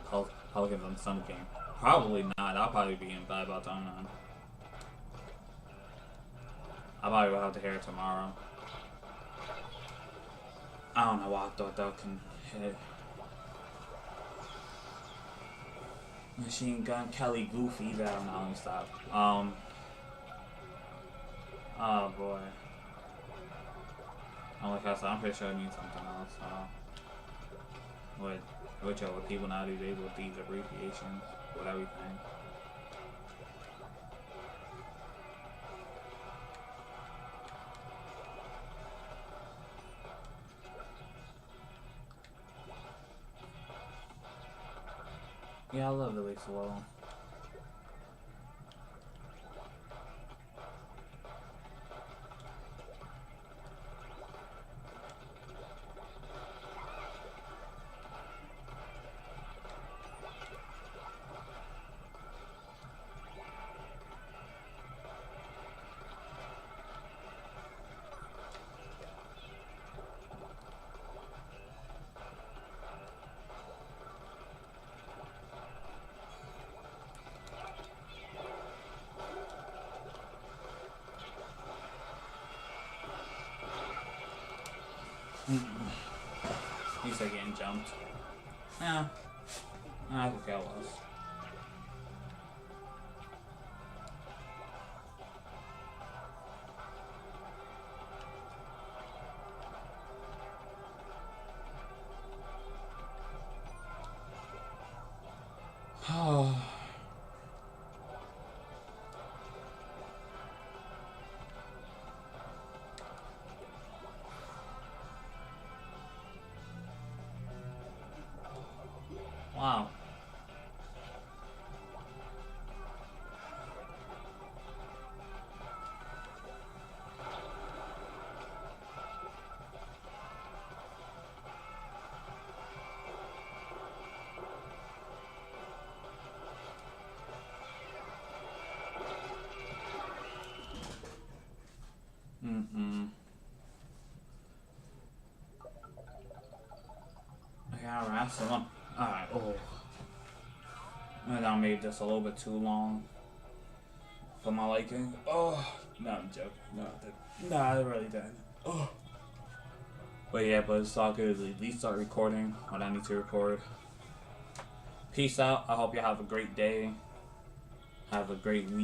Pelicans on some game. Probably not. I'll probably be in bed by the time then. I probably will have to hear it tomorrow. I don't know why I thought that can hit. Machine Gun Kelly Goofy. I don't know. Let me stop. Oh boy. Like I said, I'm pretty sure it means something else. With people nowadays able with these abbreviations with everything. Yeah, I love Billy Slow. He's like getting jumped. Yeah. I could care less. Oh. Wow. Okay, I'll wrap some up. Alright, oh. And I made this a little bit too long for my liking. Oh, no, I'm joking. No, I really didn't. Oh. But yeah, but it's all good. At least start recording what I need to record. Peace out. I hope you have a great day. Have a great week.